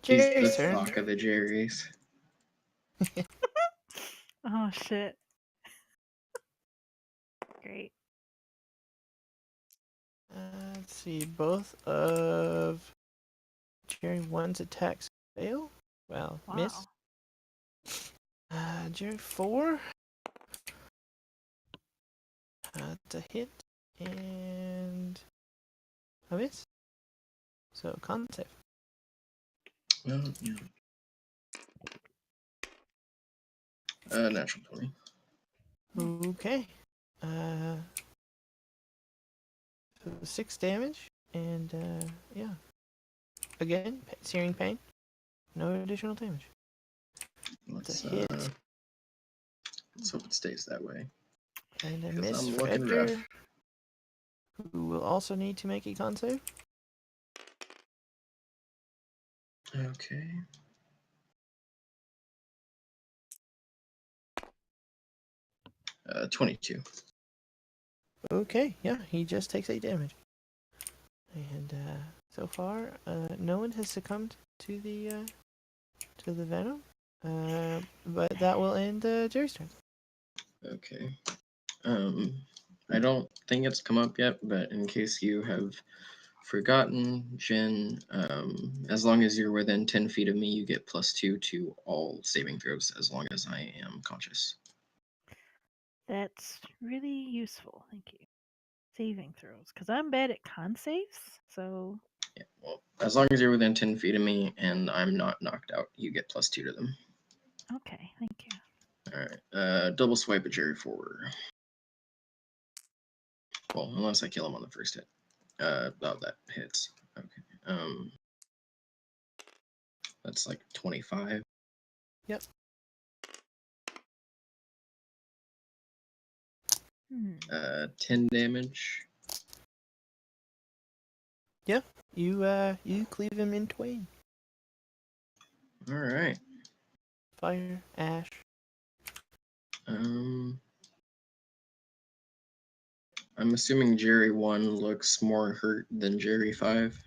He's the Jerry's turn. fuck of the Jerrys. Oh shit. Great. Let's see. Both of Jerry 1's attacks fail. Well, Wow. miss. Jerry 4. That's a hit. And a miss. So, con save. Well, yeah. Natural 20. Okay. So 6 damage. And, yeah. Again, searing pain. No additional damage. Let's, a hit. Let's hope it stays that way. And a 'Cause miss I'm for looking Edgar, rough. who will also need to make a con save. Okay. 22. Okay, yeah, he just takes 8 damage. And so far, no one has succumbed to the venom. But that will end Jerry's turn. Okay. I don't think it's come up yet, but in case you have forgotten, Jen, as long as you're within 10 feet of me, you get +2 to all saving throws as long as I am conscious. That's really useful. Thank you. Saving throws, because I'm bad at con saves. So Yeah, well, as long as you're within 10 feet of me and I'm not knocked out, you get +2 to them. okay, thank you. All right. Double swipe at Jerry 4. Well, unless I kill him on the first hit. Oh, that hits. Okay. That's like 25. Yep. 10 damage. Yeah, you cleave him in twain. All right. Fire, ash. I'm assuming Jerry 1 looks more hurt than Jerry 5.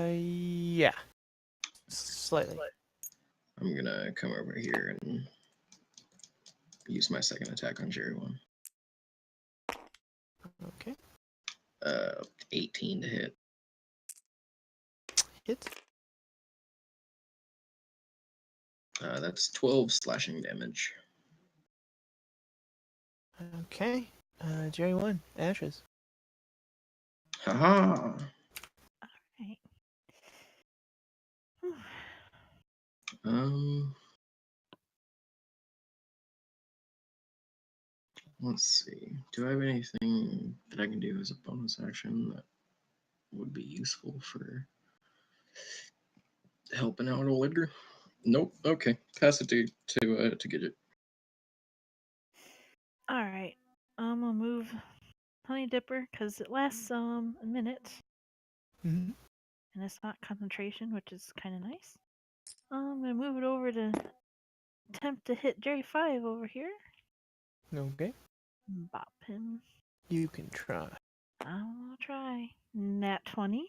Yeah. Slightly. I'm gonna come over here and use my second attack on Jerry 1. Okay. 18 to hit. Hit. That's 12 slashing damage. Okay. Jerry 1, ashes. Haha! Right. Let's see. Do I have anything that I can do as a bonus action that would be useful for helping out old Edgar? Nope. Okay. Pass it to Gidget. All right. I'm gonna move Honey Dipper because it lasts a minute Mm-hmm. and it's not concentration, which is kind of nice. I'm gonna move it over to attempt to hit Jerry 5 over here. Okay. Bop him. You can try. I'll try. Nat 20.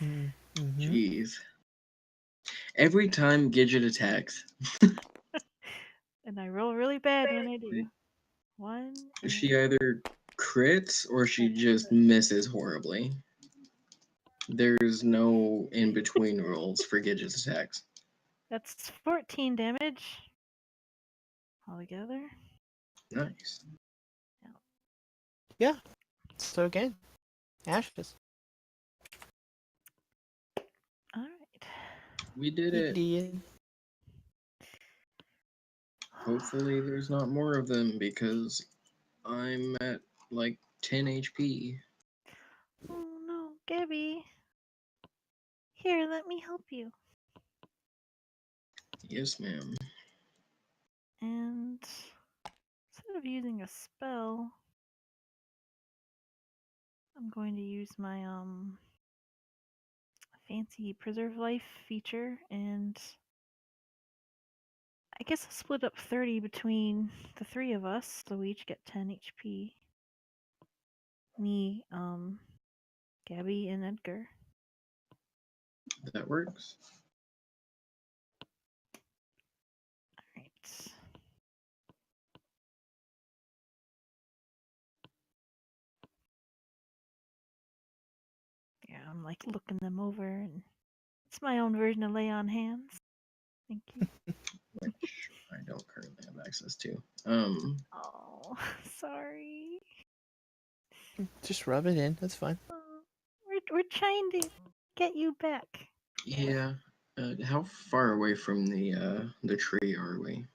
Mm-hmm. Jeez. Every time Gidget attacks, And I roll really bad when I do. 1. she either crits or she just misses horribly. There's no in between rolls for Gidget's attacks. That's 14 damage altogether. Nice. Yeah. So again, ashes. All right. We did it. Idiot. Hopefully there's not more of them because I'm at like 10 HP. Oh no, Gabbie. Here, let me help you. Yes, ma'am. And instead of using a spell, I'm going to use my fancy preserve life feature, and I guess I'll split up 30 between the three of us, so we each get 10 HP. Me, Gabbie, and Edgar. That works. Alright. Yeah, I'm like looking them over, and it's my own version of lay on hands. Thank you. Which I don't currently have access to. Oh, sorry. Just rub it in. That's fine. Oh, we're trying to get you back. Yeah. How far away from the tree are we?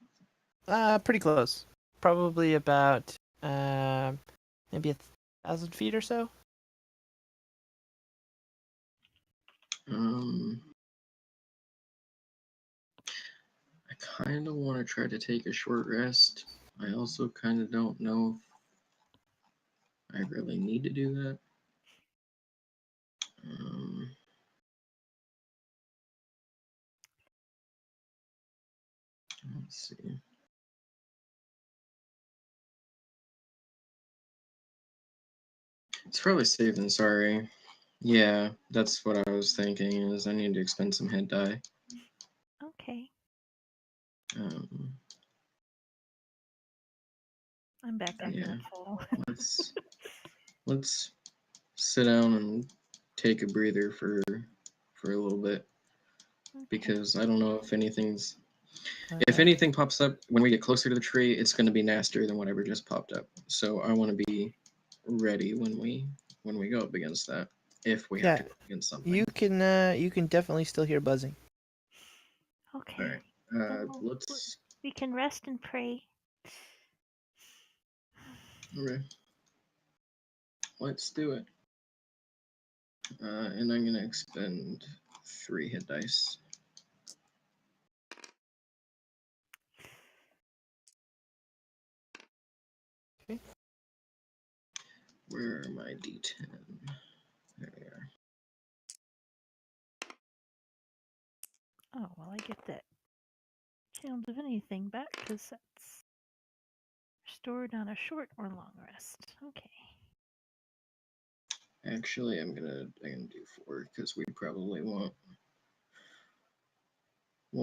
Pretty close. Probably about maybe 1,000 feet or so. I kind of want to try to take a short rest. I also kind of don't know if I really need to do that. Let's see. It's probably safe than sorry. Yeah, that's what I was thinking, is I need to expend some hit die. Okay. Um, I'm back up yeah. at full. Let's sit down and take a breather for a little bit, Okay. because I don't know if anything's if Okay. anything pops up when we get closer to the tree, it's going to be nastier than whatever just popped up. So I want to be ready when we go up against that, if we have to Yeah, go against something. you can definitely still hear buzzing. Okay. All right. Well, Let's. we can rest and pray. Okay. Let's do it. And I'm gonna expend 3 hit dice. Okay. Where are my D10? There they are. Oh, well, I get that channel divinity thing back because that's restored on a short or long rest. Okay. Actually, I'm gonna do 4 because we probably won't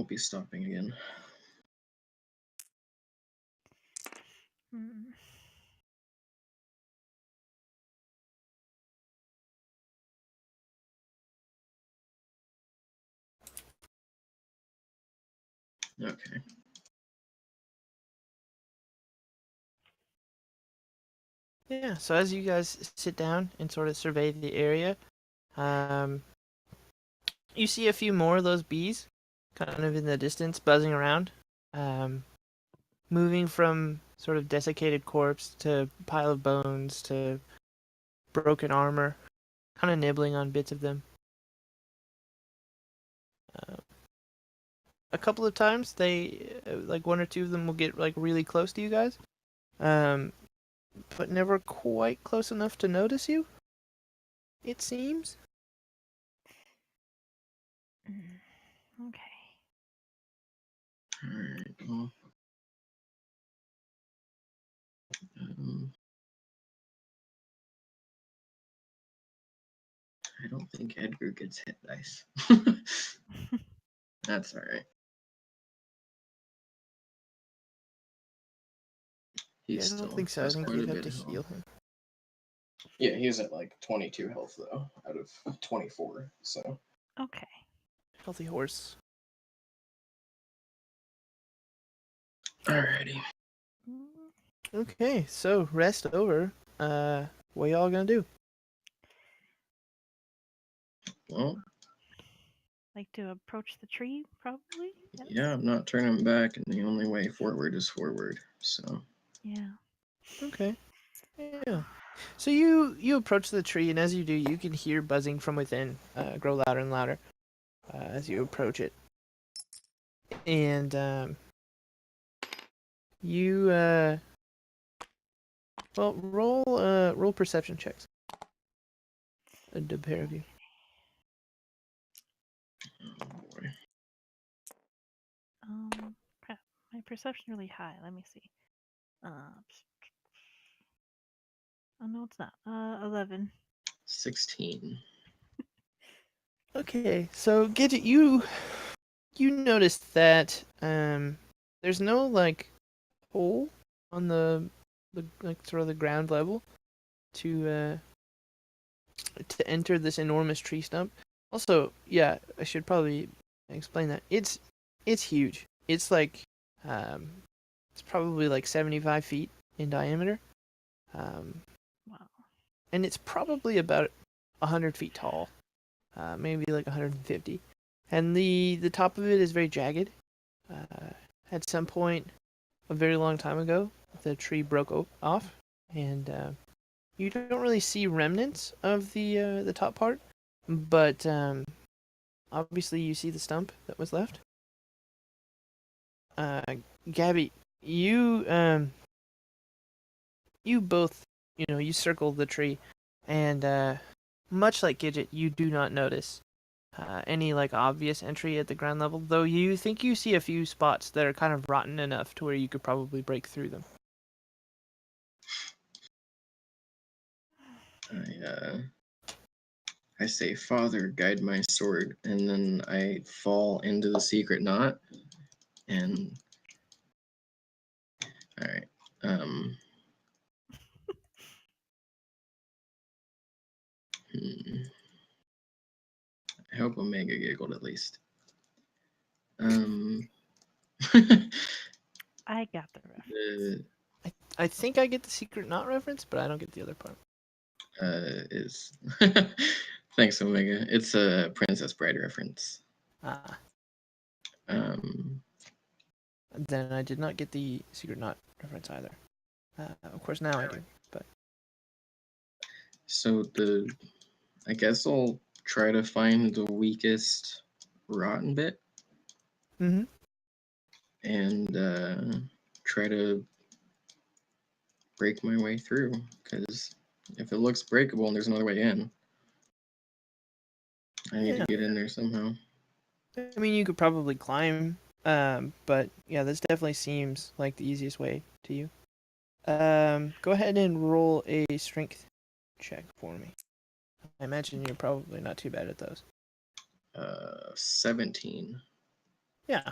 be stopping again. Hmm. Okay. Yeah, so as you guys sit down and sort of survey the area, you see a few more of those bees kind of in the distance buzzing around, moving from sort of desiccated corpse to pile of bones to broken armor, kind of nibbling on bits of them. A couple of times they, like one or two of them will get like really close to you guys, but never quite close enough to notice you, it seems. Okay. Alright, well. I don't think Edgar gets hit dice. That's alright. Yeah, I don't think so. I think you'd have to heal him. Yeah, he's at like 22 health though, out of 24. So. Okay. Healthy horse. Alrighty. Okay, so rest over. What y'all gonna do? Well, Like to approach the tree, probably? Yes? Yeah, I'm not turning back, and the only way forward is forward. So Yeah. Okay. Yeah. So you approach the tree, and as you do, you can hear buzzing from within grow louder and louder as you approach it. And you well roll perception checks. The pair of you. oh boy. Crap. My perception really high. Let me see. Oh no, it's not. 11. 16. Okay, so Gidget, you notice that there's no like hole on the like sort of the ground level to enter this enormous tree stump. Also, yeah, I should probably explain that. It's huge. It's like it's probably like 75 feet in diameter. Wow. And it's probably about 100 feet tall. Maybe like 150. And the top of it is very jagged. At some point a very long time ago, the tree broke off, and you don't really see remnants of the top part, but obviously you see the stump that was left. Gabbie, you both, you circle the tree, and much like Gidget, you do not notice any like obvious entry at the ground level, though you think you see a few spots that are kind of rotten enough to where you could probably break through them. I say, Father, guide my sword, and then I fall into the secret knot. And all right, I hope Omega giggled at least. I got the reference. I think I get the secret knot reference, but I don't get the other part. Is thanks, Omega. It's a Princess Bride reference. Then I did not get the secret knot reference either. Of course, now I do. But so I guess I'll try to find the weakest rotten bit. Mm-hmm. And try to break my way through, because if it looks breakable and there's another way in, I need to get in there somehow. I mean, you could probably climb, but yeah, this definitely seems like the easiest way to you. Go ahead and roll a strength check for me. I imagine you're probably not too bad at those. 17. Yeah,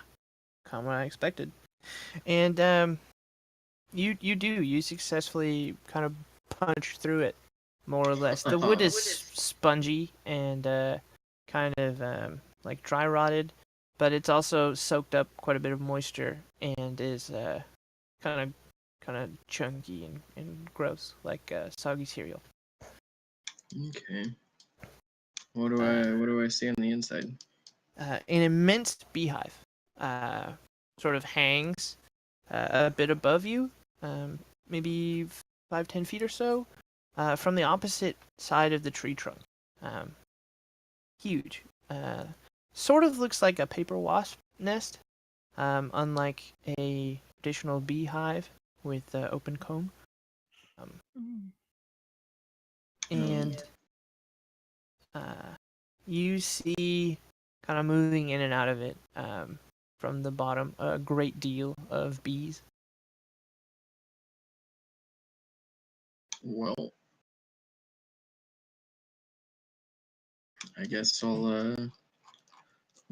kind of what I expected. And you successfully kind of punch through it, more or less. The wood is spongy and kind of like dry rotted, but it's also soaked up quite a bit of moisture and is kind of chunky and gross, like soggy cereal. Okay. What do I see on the inside? An immense beehive sort of hangs a bit above you, maybe 5-10 feet or so, from the opposite side of the tree trunk. Huge. Sort of looks like a paper wasp nest, unlike a traditional beehive with open comb. And you see, kind of moving in and out of it, from the bottom, a great deal of bees. Well, I guess I'll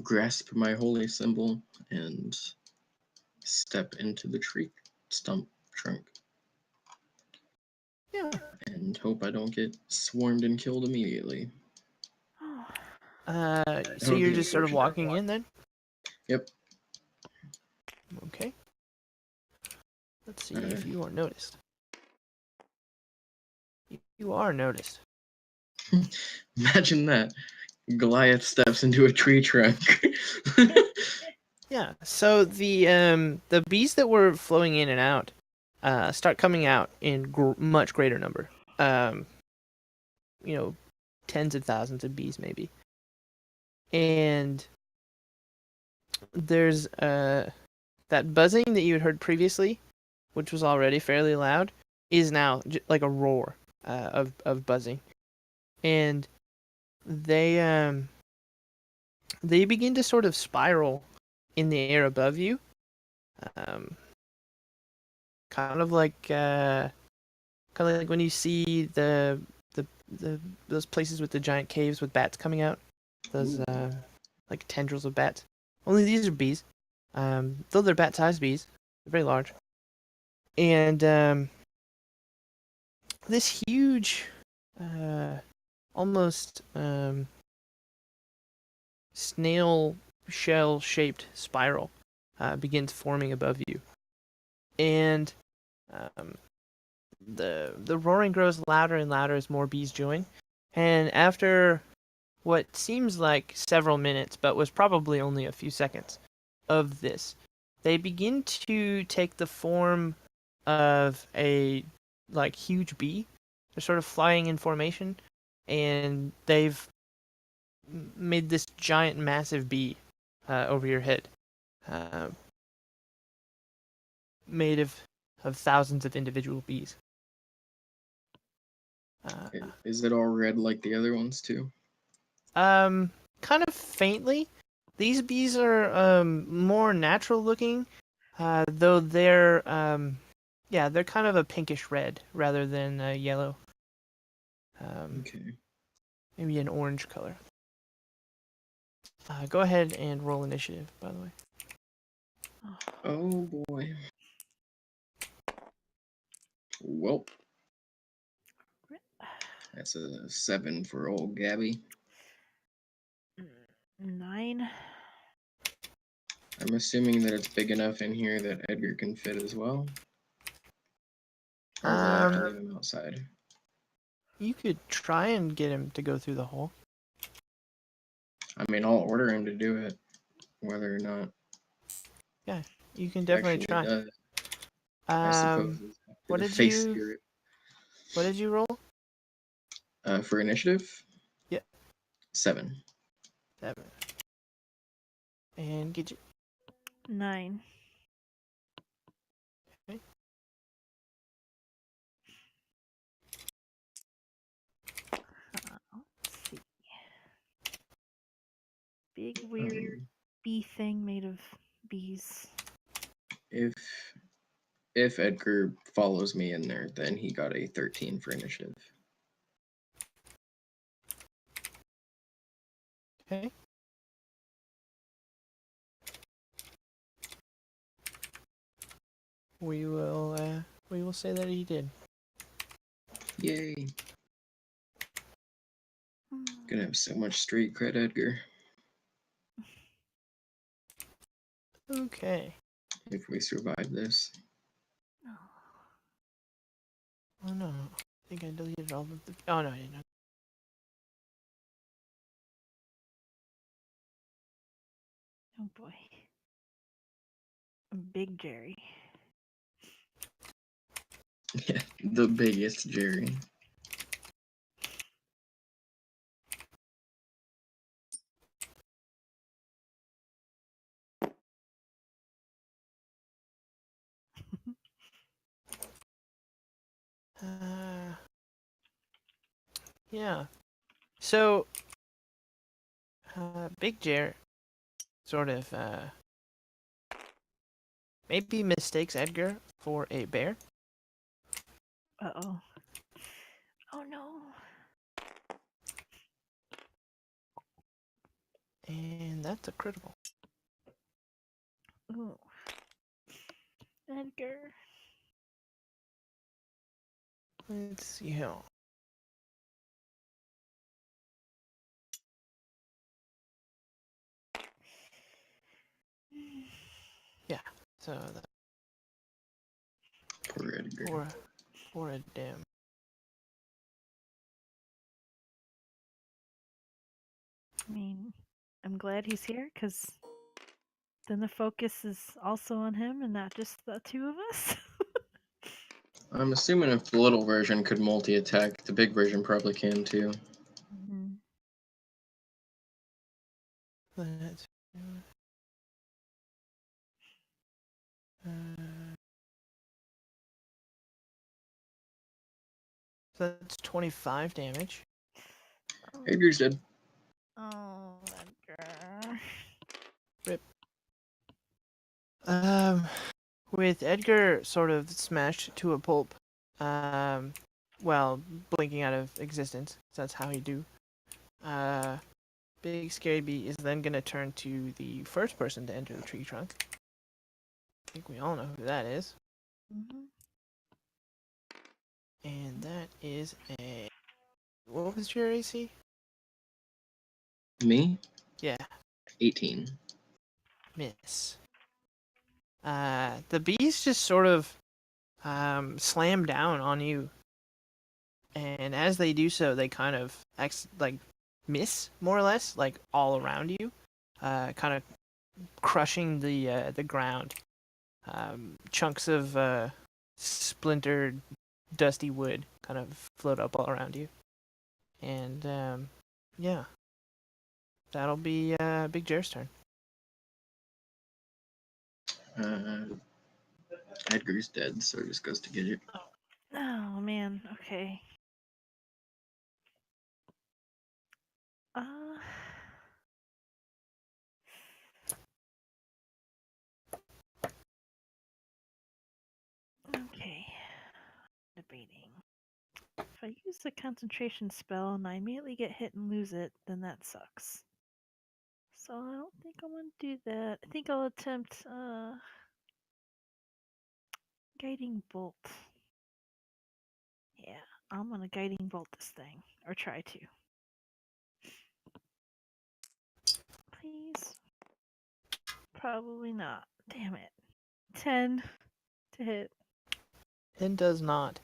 grasp my holy symbol and step into the tree stump trunk. Yeah. And hope I don't get swarmed and killed immediately. So you're just sort of walking in then? Yep. Okay. Let's see if you are noticed. You are noticed. Imagine that. Goliath steps into a tree trunk. Yeah. So the bees that were flowing in and out start coming out in much greater number. You know, tens of thousands of bees maybe. And there's that buzzing that you had heard previously, which was already fairly loud, is now like a roar of buzzing, and they begin to sort of spiral in the air above you, kind of like when you see the those places with the giant caves with bats coming out, those like tendrils of bats. Only these are bees, though they're bat-sized bees, they're very large, and this huge, almost snail shell-shaped spiral begins forming above you, and the roaring grows louder and louder as more bees join, and after what seems like several minutes, but was probably only a few seconds of this, they begin to take the form of a like huge bee. They're sort of flying in formation, and they've made this giant, massive bee over your head, made of thousands of individual bees. Is it all red like the other ones too? Kind of faintly. These bees are more natural looking, though they're they're kind of a pinkish red rather than yellow. Okay. Maybe an orange color. Go ahead and roll initiative, by the way. Oh boy. Well, that's a 7 for old Gabbie. 9. I'm assuming that it's big enough in here that Edgar can fit as well. Or will I have to leave him outside? You could try and get him to go through the hole. I mean, I'll order him to do it, whether or not. Yeah, you can definitely actually try. Does. I suppose. What The did face you? spirit. What did you roll? For initiative? Yeah. 7. 7. And Gidget. 9. Okay. Let's see. Big weird bee thing made of bees. If Edgar follows me in there, then he got a 13 for initiative. Okay. We will say that he did. Yay. Gonna have so much street cred, Edgar. Okay. If we survive this. Oh no. I think I deleted all of the. Oh no, I didn't. Oh boy. Big Jerry. Yeah, the biggest Jerry. Yeah. So, Big Jer sort of maybe mistakes Edgar for a bear. Uh-oh. Oh no. And that's a critical. Ooh. Edgar. Let's see how. Yeah. So that Poor Edgar. for a damn. mean, I'm glad he's here because then the focus is also on him and not just the two of us. I'm assuming if the little version could multi-attack, the big version probably can too. Mhm. Let's. So that's 25 damage. Edgar's dead. Oh, Edgar. With Edgar sort of smashed to a pulp, well, blinking out of existence, that's how he do. Big Scary Bee is then gonna turn to the first person to enter the tree trunk. I think we all know who that is. Mhm. And that is a... What was your AC? Me? Yeah, 18. miss. The bees just sort of slam down on you, and as they do so, they kind of miss more or less, like all around you, kind of crushing the ground. Chunks of splintered, dusty wood kind of float up all around you, and yeah, that'll be Big Jer's turn. Edgar's dead, so it just goes to Gidget. Oh man. Okay. Uh. Okay. Debating. If I use the concentration spell and I immediately get hit and lose it, then that sucks. So I don't think I'm gonna do that. I think I'll attempt guiding bolt. Yeah, I'm gonna guiding bolt this thing. Or try to. Please. Probably not. Damn it. 10 to hit. It does not.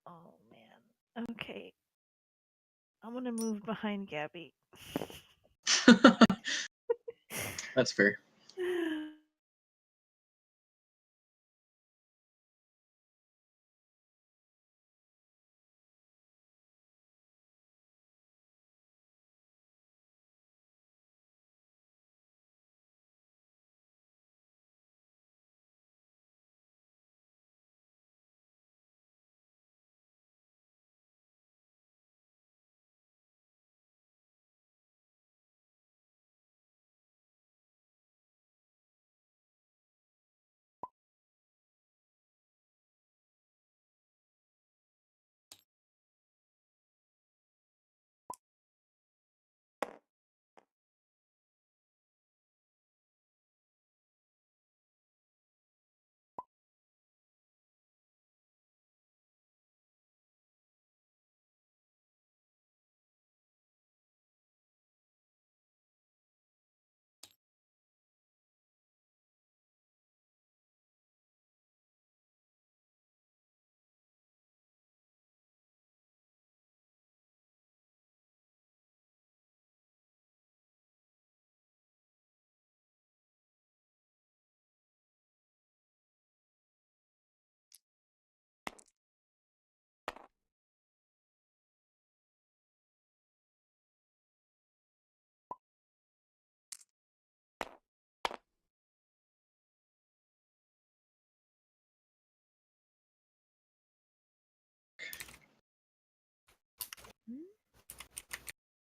Oh man. Okay. I'm gonna move behind Gabbie. That's fair.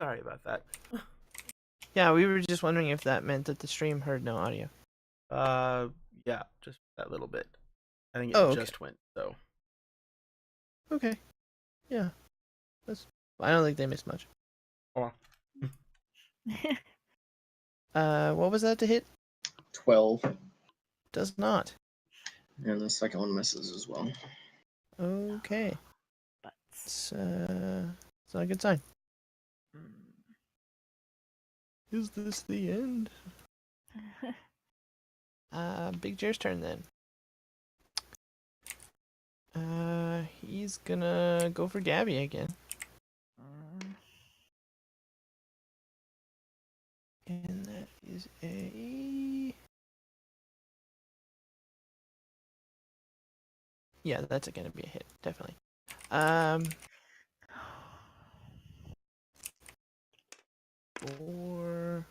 Sorry about that. Yeah, we were just wondering if that meant that the stream heard no audio. Yeah, just that little bit. I think it Oh, okay. just went, so. Okay. Yeah. I don't think they missed much. Oh. What was that to hit? 12. Does not. And the second one misses as well. Okay. Butts. It's not a good sign. Is this the end? Big Jer's turn then. He's gonna go for Gabbie again. Yeah, that's going to be a hit, definitely. 4...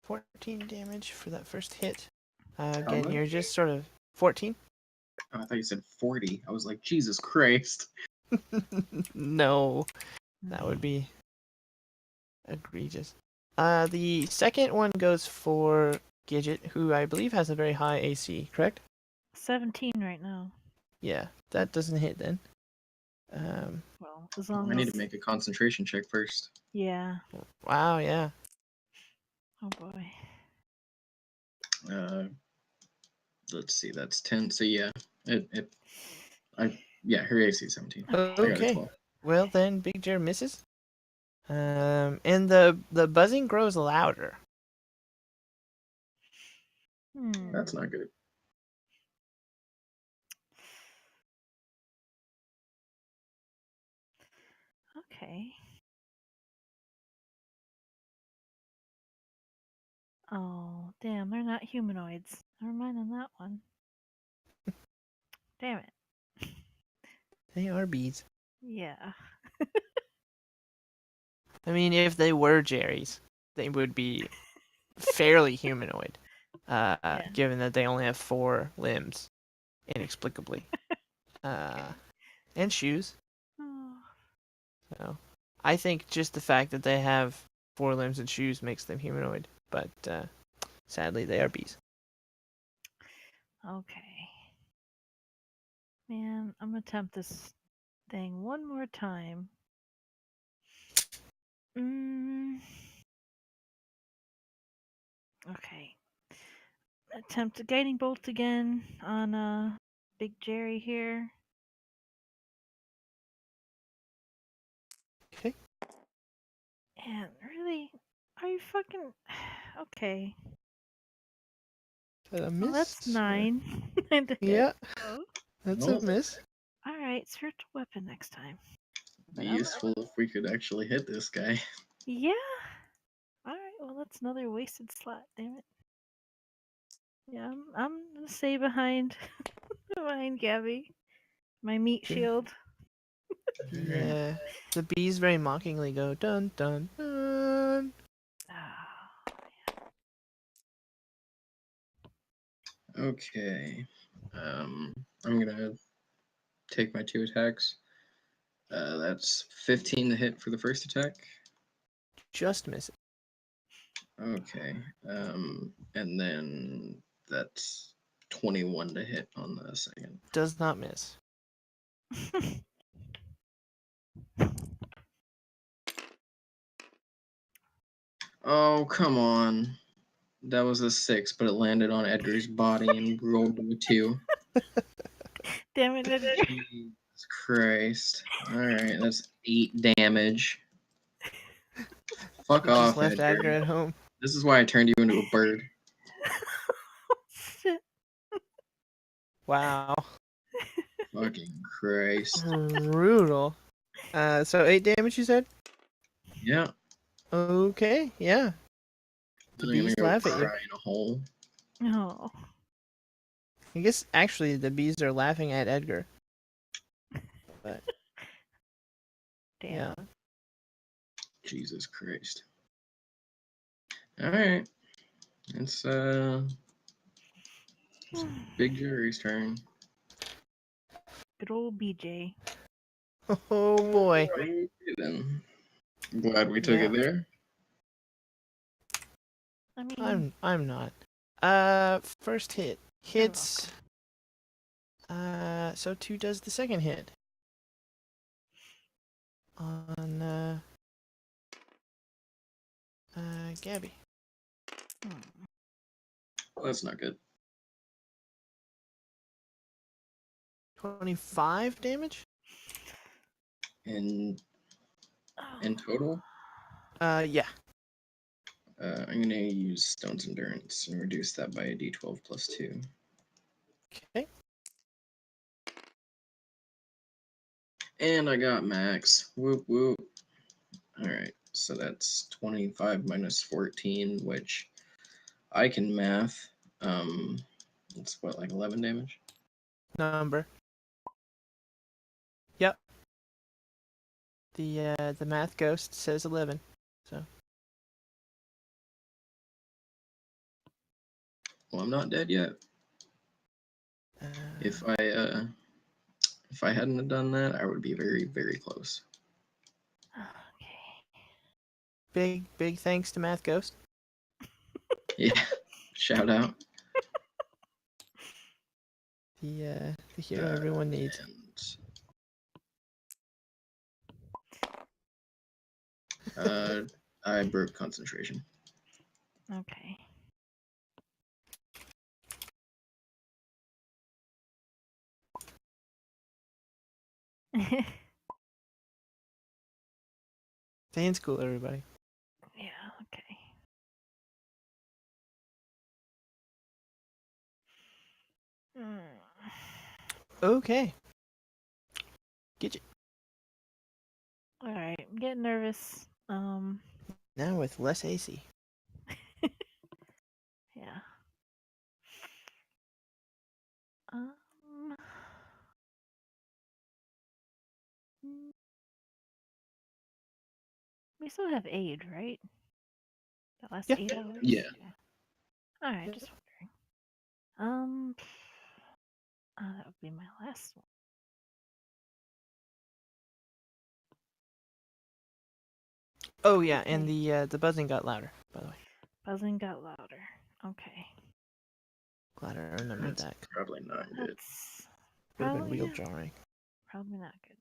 14 damage for that first hit. Again, much? you're just sort of 14. Oh, I thought you said 40. I was like, Jesus Christ. No, that would be egregious. The second one goes for Gidget, who I believe has a very high AC, correct? 17 right now. Yeah, that doesn't hit then. Well, as long I as need to make a concentration check first. yeah. Wow, yeah. Oh boy. Let's see, that's 10. So yeah, her AC is 17. I got a Okay. 12. Well then, Big Jer misses. And the buzzing grows louder. That's not good. Okay. Oh, damn, they're not humanoids. Never mind on that one. Damn it. They are bees. Yeah. I mean, if they were Jerry's, they would be fairly humanoid, given that they only have 4 limbs, inexplicably, and shoes. Oh. So, I think just the fact that they have 4 limbs and shoes makes them humanoid, but sadly, they are bees. Okay. Man, I'm gonna attempt this thing one more time. Okay. Attempt a guiding bolt again on Big Jerry here. Okay. And really, are you fucking okay? Is that a Well, miss? that's 9. And a hit. Yeah, Oh. that's Well, a miss. All right, spiritual weapon next time. Be useful if we could actually hit this guy. Yeah. All right. Well, that's another wasted slot. Damn it. Yeah, I'm gonna stay behind Gabbie. My meat Sure. shield. Yeah. The bees very mockingly go dun dun dun. Ah, Okay. I'm gonna take my 2 attacks. That's 15 to hit for the first attack. Just miss it. Okay. And then that's 21 to hit on the second. Does not miss. Oh, come on. That was a 6, but it landed on Edgar's body and rolled to a 2. Damn it, Edgar. Jesus Christ. Alright, that's 8 damage. Fuck You just off, left Edgar. Edgar at home. This is why I turned you into a bird. Shit. Wow. Fucking Christ. Brutal. So 8 damage, you said? Yeah. Okay, yeah. The I'm gonna bees go laugh at cry you. in a hole. Oh. I guess actually the bees are laughing at Edgar. But Damn. yeah. Jesus Christ. Alright. It's Big Jerry's turn. Good old BJ. Oh boy. Okay, then. I'm glad we took Yeah. it there. I mean, I'm not. First hit hits. So 2 does the second hit. On Gabbie. Well, that's not good. 25 damage? In oh. total, Yeah. I'm gonna use Stone's Endurance and reduce that by a d12 plus 2. Okay. And I got max. Whoop whoop. Alright, so that's 25 minus 14, which I can math. It's what, like 11 damage? Number. Yep. The math ghost says 11. So. Well, I'm not dead yet. If I hadn't have done that, I would be very, very close. Okay. Big thanks to Math Ghost. Yeah. Shout out. The hero everyone needs. And, I broke concentration. Okay. Stay in school, everybody. Yeah, okay. Okay. Gidget. Alright, I'm getting nervous. Now with less AC. Yeah. Um, we still have aid, right? That lasts Yeah. 8 hours? Yeah. Alright, Yeah. just wondering. That would be my last one. Oh yeah, and Okay. the buzzing got louder, by the way. Buzzing got louder. Okay. Glad I remembered That's that. probably not good. That's Would have been probably, real yeah, jarring. probably not good.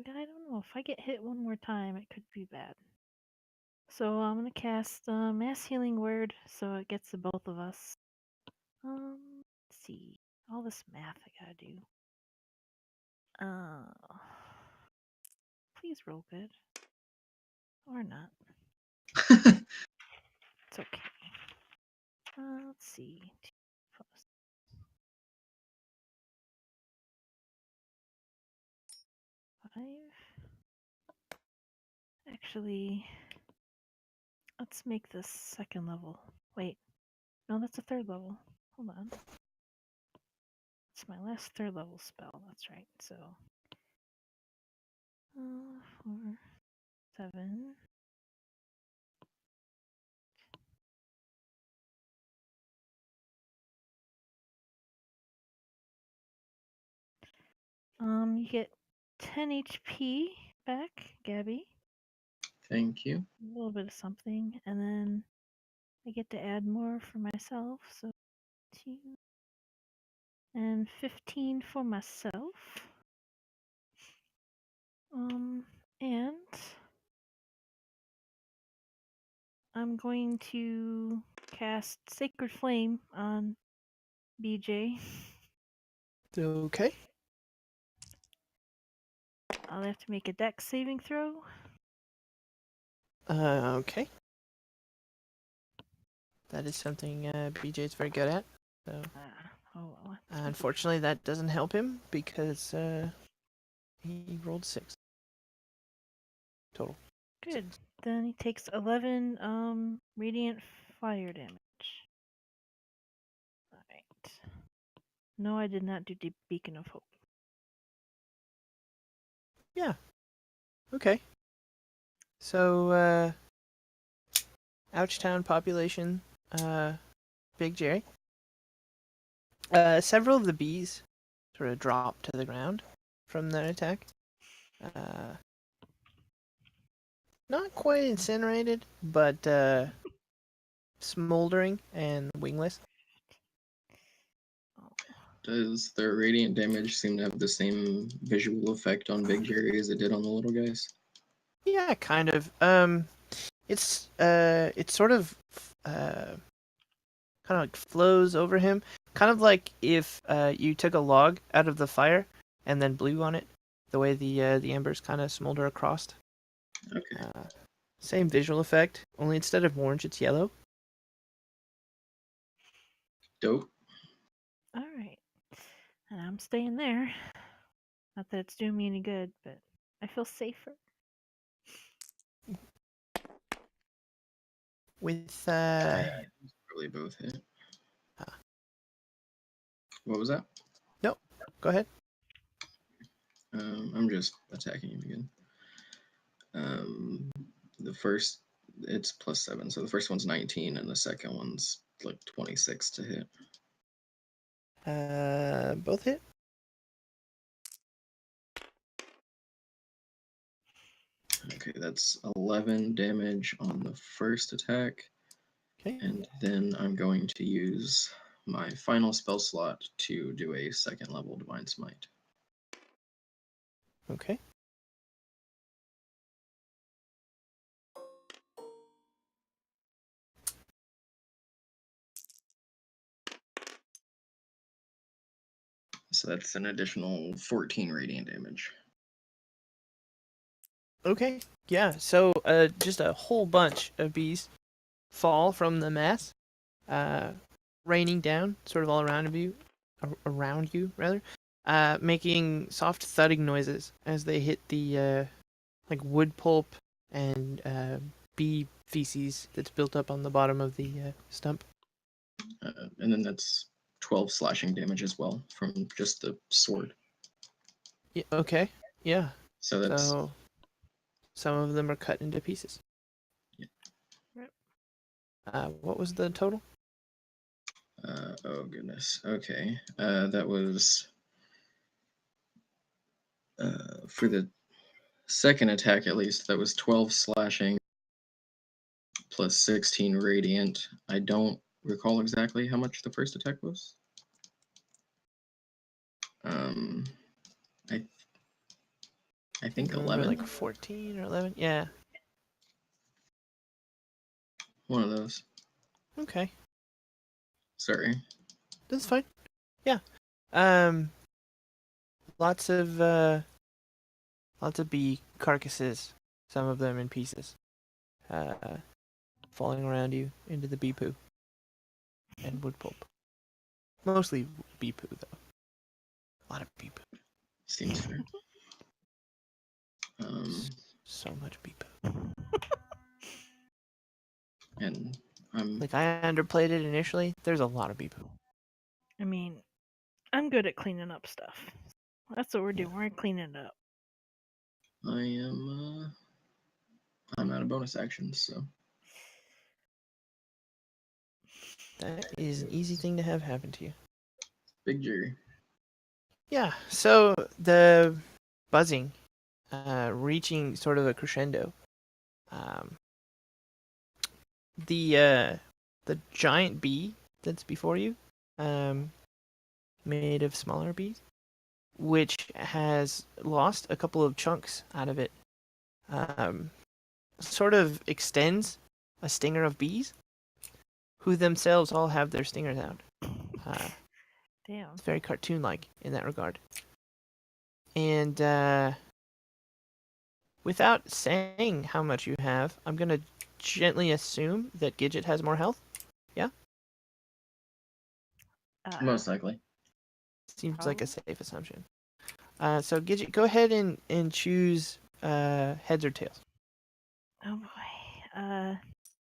I don't know. If I get hit one more time, it could be bad. So I'm gonna cast Mass Healing Word, so it gets the both of us. Let's see. All this math I gotta do. Please roll good. Or not. It's okay. Let's see. 2 plus 5. Actually, let's make this 2nd level. Wait. No, that's a 3rd level. Hold on. It's my last 3rd level spell. That's right. So, 4, 7. You get 10 HP back, Gabbie. Thank you. A little bit of something, and then I get to add more for myself. So 2 and 15 for myself. And I'm going to cast Sacred Flame on BJ. Okay. I'll have to make a dex saving throw. Okay. That is something BJ's very good at. So Oh well. unfortunately, that doesn't help him because he rolled 6 total. Good. Then he takes 11 radiant fire damage. Alright. No, I did not do Deep Beacon of Hope. Yeah. Okay. So Ouchtown population, Big Jerry. Several of the bees sort of drop to the ground from that attack. Not quite incinerated, but smoldering and wingless. Does the radiant damage seem to have the same visual effect on Big Jerry as it did on the little guys? Yeah, kind of. It's sort of kind of like flows over him, kind of like if you took a log out of the fire and then blew on it, the way the embers kind of smolder across. Okay. Same visual effect, only instead of orange, it's yellow. Dope. Alright. And I'm staying there. Not that it's doing me any good, but I feel safer. with Probably both hit. What was that? no, go ahead. I'm just attacking him again. The first, it's +7, so the first one's 19, and the second one's like 26 to hit. Both hit. Okay, that's 11 damage on the first attack, Okay. and then I'm going to use my final spell slot to do a second level Divine Smite. Okay. So that's an additional 14 radiant damage. Okay. Yeah. So just a whole bunch of bees fall from the mass, raining down sort of all around you, making soft thudding noises as they hit the like wood pulp and bee feces that's built up on the bottom of the stump. And then that's 12 slashing damage as well from just the sword. Yeah, okay. Yeah. So that's So some of them are cut into pieces. Yeah. Yep. What was the total? Oh goodness. Okay. That was for the second attack at least. That was 12 slashing plus 16 radiant. I don't recall exactly how much the first attack was. I think Remember, 11. like 14 or 11. Yeah. One of those. Okay. Sorry. That's fine. Yeah. Lots of bee carcasses, some of them in pieces, falling around you into the bee poo and wood pulp. Mostly bee poo, though. A lot of bee poo. Seems fair. So much bee poo. And I'm Like, I underplayed it initially. There's a lot of bee poo. I mean, I'm good at cleaning up stuff. That's what we're doing. We're cleaning it up. I'm out of bonus actions, so That is an easy thing to have happen to you. Big Jerry. Yeah, so the buzzing, reaching sort of a crescendo. The giant bee that's before you, made of smaller bees, which has lost a couple of chunks out of it, sort of extends a stinger of bees, who themselves all have their stingers out. Damn. It's very cartoon-like in that regard. And without saying how much you have, I'm going to gently assume that Gidget has more health. Yeah? Most likely. Seems like a safe assumption. So Gidget, go ahead and choose heads or tails. Oh boy.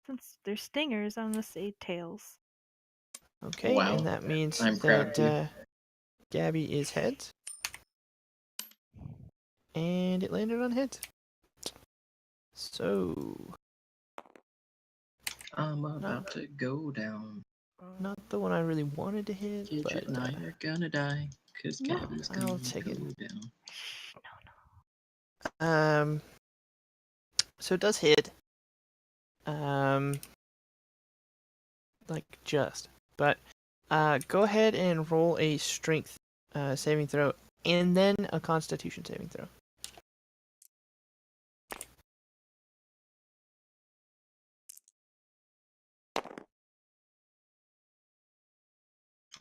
Since they're stingers, I'm gonna say tails. Okay, Wow. and that means I'm proud that of Gabbie is heads. And it landed on heads. So, I'm about to go down. not the one I really wanted to hit, Gidget but and I are gonna die, because No. Gabby's I'll gonna take go it. down. So it does hit. Like just. But go ahead and roll a strength saving throw and then a constitution saving throw.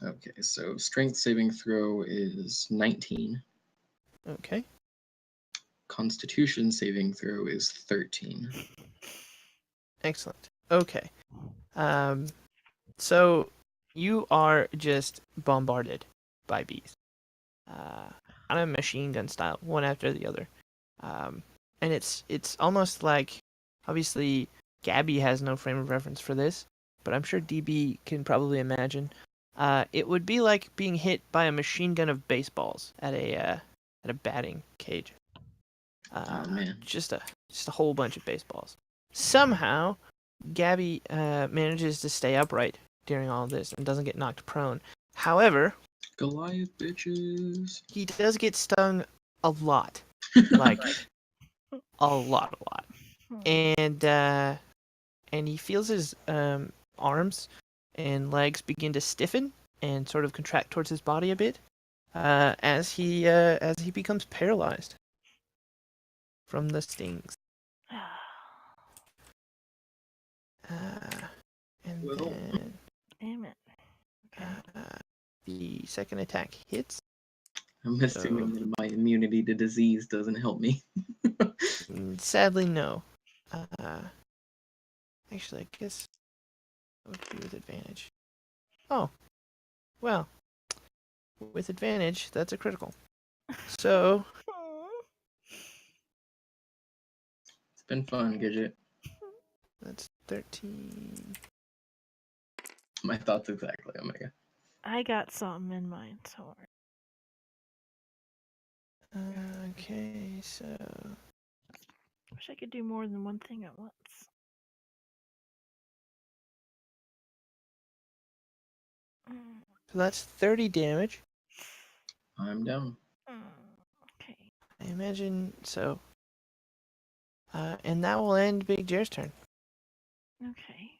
Okay, so strength saving throw is 19. Okay. Constitution saving throw is 13. Excellent. Okay. So you are just bombarded by bees. On a machine gun style, one after the other. And it's almost like, obviously, Gabbie has no frame of reference for this, but I'm sure DB can probably imagine. It would be like being hit by a machine gun of baseballs at a batting cage. Oh man. Just a whole bunch of baseballs. Somehow, Gabbie manages to stay upright during all of this and doesn't get knocked prone. However, Goliath bitches. he does get stung a lot, like a lot, and he feels his arms and legs begin to stiffen and sort of contract towards his body a bit, as he becomes paralyzed from the stings. And Well. then Damn it. Okay. the second attack hits. I'm assuming that my immunity to disease doesn't help me. Sadly, no. Actually, I guess it would be with advantage. Oh, well, with advantage, that's a critical. So, It's been fun, Gidget. that's 13. My thoughts exactly, Omega. I got something in mind, so Okay, so wish I could do more than one thing at once. that's 30 damage. I'm down. Okay. I imagine so. And that will end Big Jer's turn. Okay.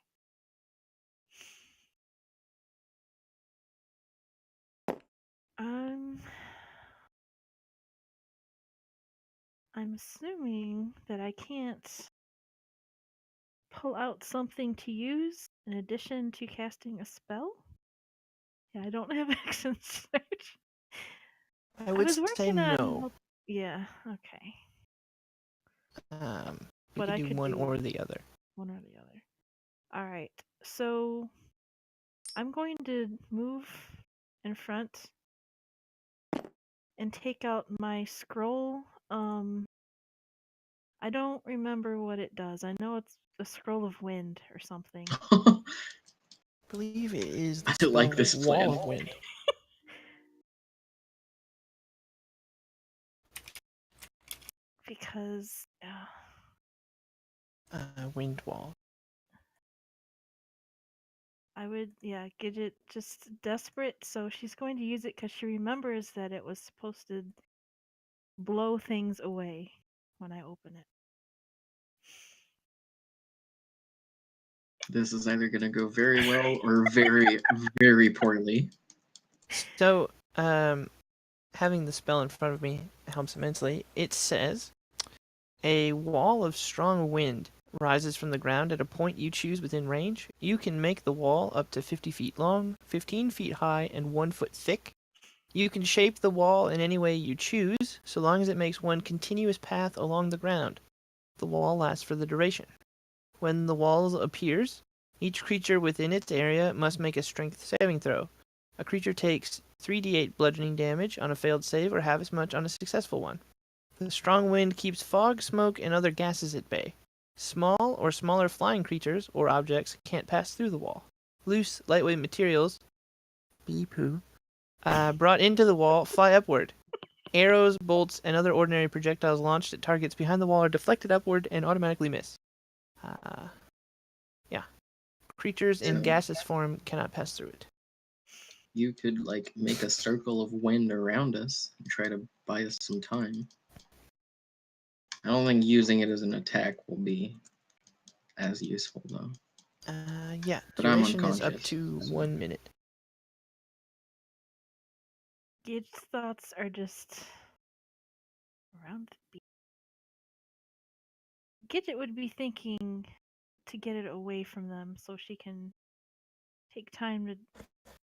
I'm assuming that I can't pull out something to use in addition to casting a spell. Yeah, I don't have action search. I would was say working no. on. Yeah. Okay. You But could I do could one do or the other. one or the other. All right. So I'm going to move in front and take out my scroll. I don't remember what it does. I know it's a scroll of wind or something. I believe it is the I like spell this Wall plan. of Wind. Because Wind Wall. I would, Gidget just desperate, so she's going to use it because she remembers that it was supposed to blow things away when I open it. This is either going to go very well or very, very poorly. So, having the spell in front of me helps immensely. It says, a wall of strong wind rises from the ground at a point you choose within range. You can make the wall up to 50 feet long, 15 feet high, and 1 foot thick. You can shape the wall in any way you choose, so long as it makes one continuous path along the ground. The wall lasts for the duration. When the wall appears, each creature within its area must make a strength saving throw. A creature takes 3d8 bludgeoning damage on a failed save or half as much on a successful one. The strong wind keeps fog, smoke, and other gases at bay. Small or smaller flying creatures or objects can't pass through the wall. Loose, lightweight materials brought into the wall fly upward. Arrows, bolts, and other ordinary projectiles launched at targets behind the wall are deflected upward and automatically miss. Creatures in gaseous form cannot pass through it. You could, like, make a circle of wind around us and try to buy us some time. I don't think using it as an attack will be as useful, though. But I'm Duration is up unconscious, to so- 1 minute. Gidget's thoughts are just around the beat. Gidget would be thinking to get it away from them so she can take time to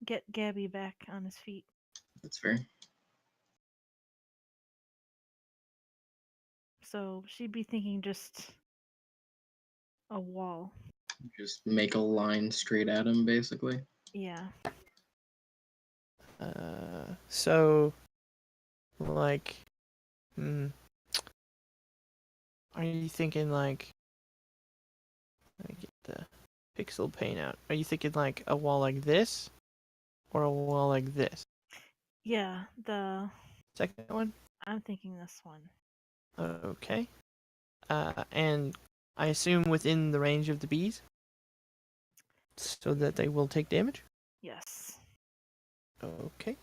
get Gabbie back on his feet. That's fair. So she'd be thinking just a wall. Just make a line straight at him, basically. Yeah. So, like, are you thinking, like, Let me get the pixel paint out. Are you thinking like a wall like this? Or a wall like this? Yeah, Second one? I'm thinking this one. Okay. And I assume within the range of the bees? So that they will take damage? Yes. Okay.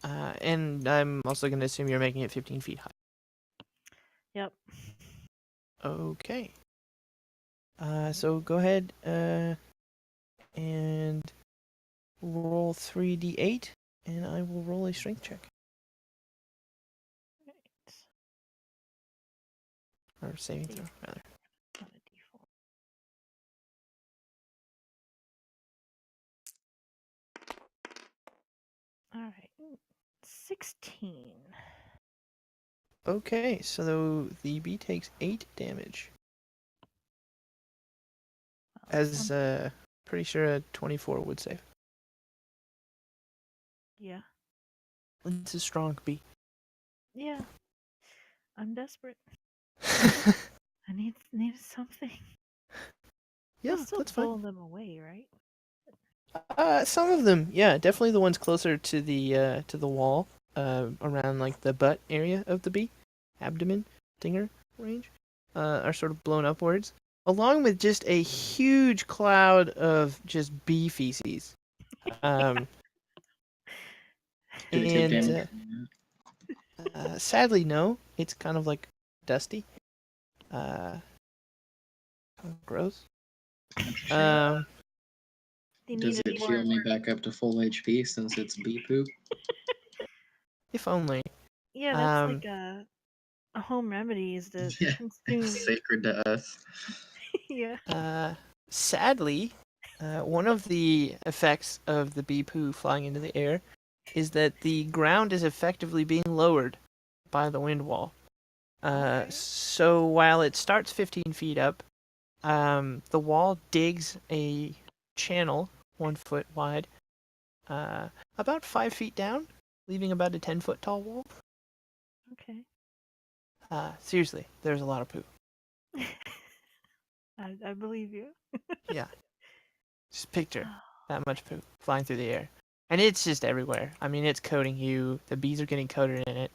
And I'm also going to assume you're making it 15 feet high. Yep. Okay. So go ahead and roll 3d8, and I will roll a strength check. Right. Or saving throw, rather. On a D4. All right. 16. Okay, so the bee takes 8 damage. As pretty sure a 24 would save. Yeah. It's a strong bee. Yeah. I'm desperate. I need something. Yeah, I'll still that's blow fine. them away, right? Some of them, yeah, definitely the ones closer to the wall, around like the butt area of the bee, abdomen, stinger range, are sort of blown upwards, along with just a huge cloud of just bee feces. Do they take And damage from sadly, no, it's kind of like dusty, kind of gross. that? That's a shame. They Does needed it more. heal me back up to full HP since it's bee poop? If only. Yeah, that's like a home remedy is to Yeah, consume. it's sacred to us. Yeah. Sadly, one of the effects of the bee poo flying into the air is that the ground is effectively being lowered by the wind wall. Okay. So while it starts 15 feet up, the wall digs a channel 1 foot wide, about 5 feet down, leaving about a 10-foot tall wall. Okay. Seriously, there's a lot of poo. I believe you. Yeah. Just picture that much poo flying through the air. And it's just everywhere. I mean, it's coating you. The bees are getting coated in it.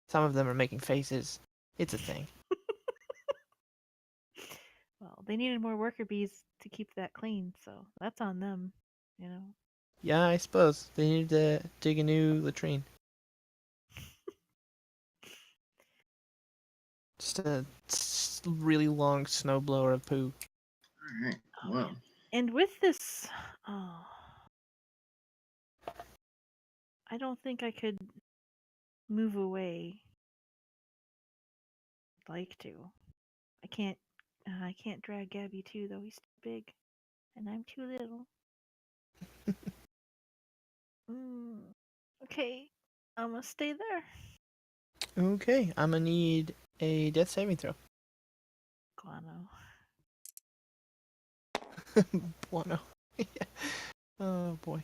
Some of them are making faces. It's a thing. Well, they needed more worker bees to keep that clean, so that's on them, you know. Yeah, I suppose. They need to dig a new latrine. Just a really long snowblower of poo. Alright, well. And with this, oh, I don't think I could move away. I'd like to. I can't. I can't drag Gabbie too, though he's too big, and I'm too little. Okay, I'm gonna stay there. Okay, I'm gonna need a death saving throw. Guano. Bueno. Oh boy.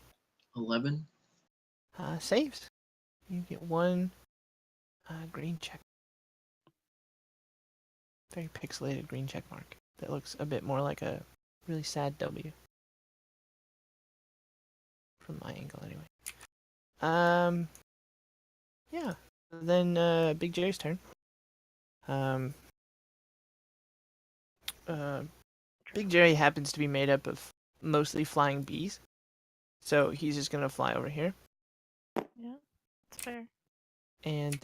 11? Saves. You get one green check. Very pixelated green check mark. That looks a bit more like a really sad W. From my angle, anyway. Yeah. Then, Big Jerry's turn. Big Jerry happens to be made up of mostly flying bees. So he's just gonna fly over here. Yeah, that's fair. And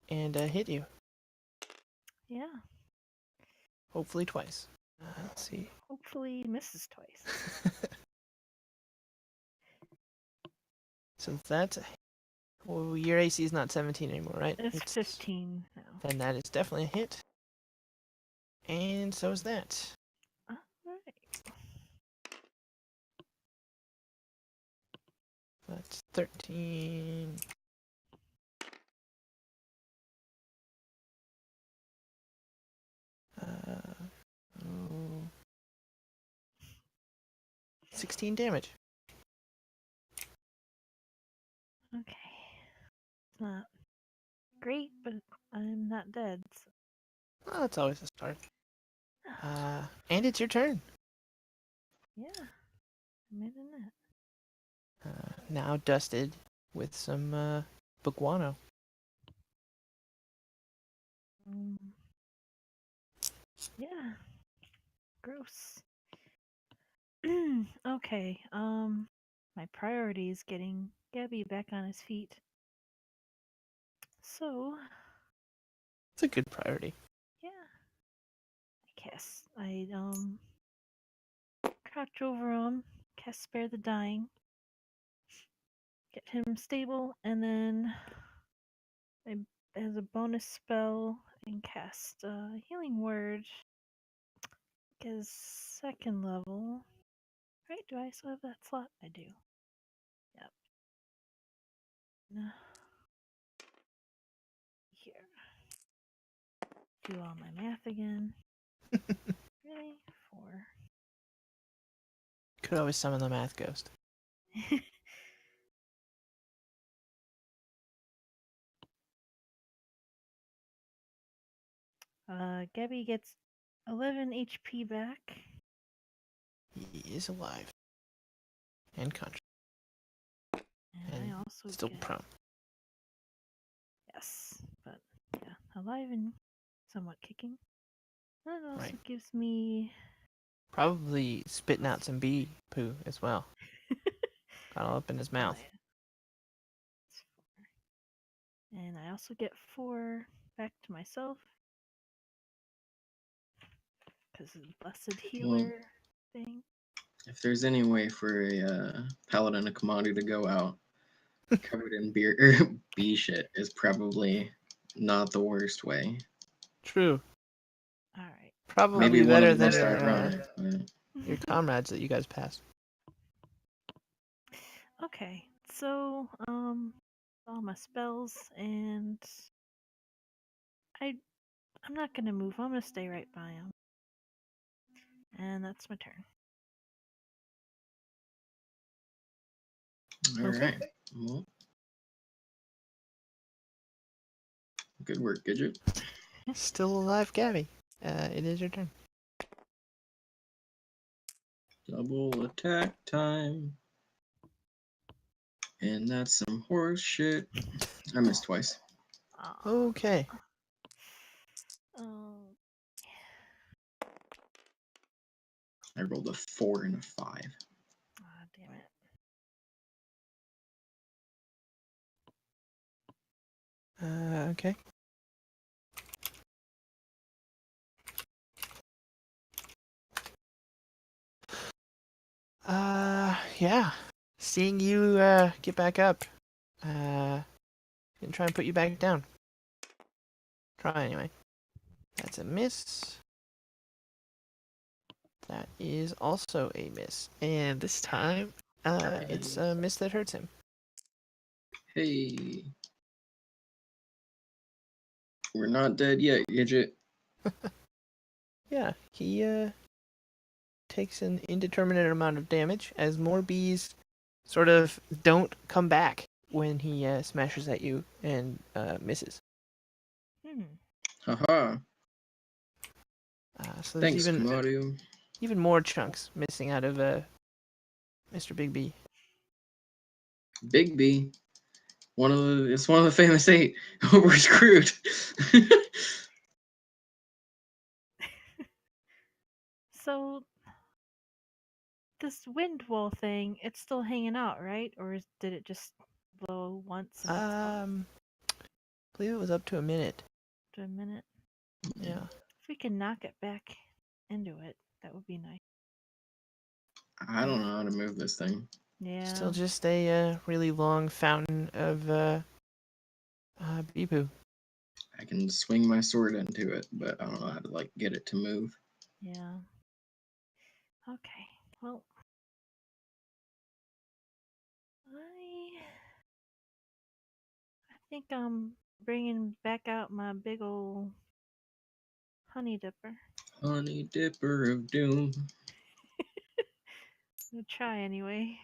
hit you. Yeah. Hopefully twice. Let's see. Hopefully misses twice. So that's well, your AC is not 17 anymore, right? It's 15 now. Then that is definitely a hit. And so is that. Alright. That's 13. Oh, 16 damage. Okay. It's not great, but I'm not dead. So Oh, that's always a start. And it's your turn. Yeah. Imagine that. Now dusted with some Buguano. Yeah. Gross. Okay. My priority is getting Gabbie back on his feet. So, It's a good priority. yeah. I crouch over him, cast Spare the Dying, get him stable, and then I, as a bonus spell, and cast Healing Word. Because second level. Right? Do I still have that slot? I do. Yep. Here. Do all my math again. Really? 4. Could always summon the math ghost. Gabbie gets 11 HP back. He is alive. And conscious. And I also Still get... prone. Yes, but yeah, alive and somewhat kicking. That also Right. gives me... Probably spitting out some bee poo as well. Got all up in his mouth. Oh, yeah. It's 4. And I also get 4 back to myself. Because of the blessed healer thing. If there's any way for a paladin of commodity to go out covered in beer bee shit is probably not the worst way. True. Alright. Probably Maybe one better of the than most ironic. your comrades that you guys passed. Okay, so all my spells, and I'm not gonna move. I'm gonna stay right by him, and that's my turn. All Okay. right. Well, good work, Gidget. Still alive, Gabbie. It is your turn. Double attack time. And that's some horse shit. I missed twice. Okay. Oh, I rolled a 4 and a 5. damn it. Okay. Yeah. Seeing you get back up. Gonna try and put you back down. Try anyway. That's a miss. That is also a miss. And this time, it's a miss that hurts him. Hey. We're not dead yet, Gidget. Yeah, he takes an indeterminate amount of damage as more bees sort of don't come back when he smashes at you and misses. Haha. So there's Thanks, Commodity. even more chunks missing out of Mr. Big B. Big B. It's one of the famous 8. We're screwed. So this wind wall thing, it's still hanging out, right? Or did it just blow once and it's gone? I believe it was up to a minute. To a minute. Yeah. If we can knock it back into it, that would be nice. I don't know how to move this thing. Yeah. Still just a really long fountain of bee poo. I can swing my sword into it, but I don't know how to get it to move. Yeah. Okay. Well, I think I'm bringing back out my big old honey dipper. Honey Dipper of Doom. I'll try anyway.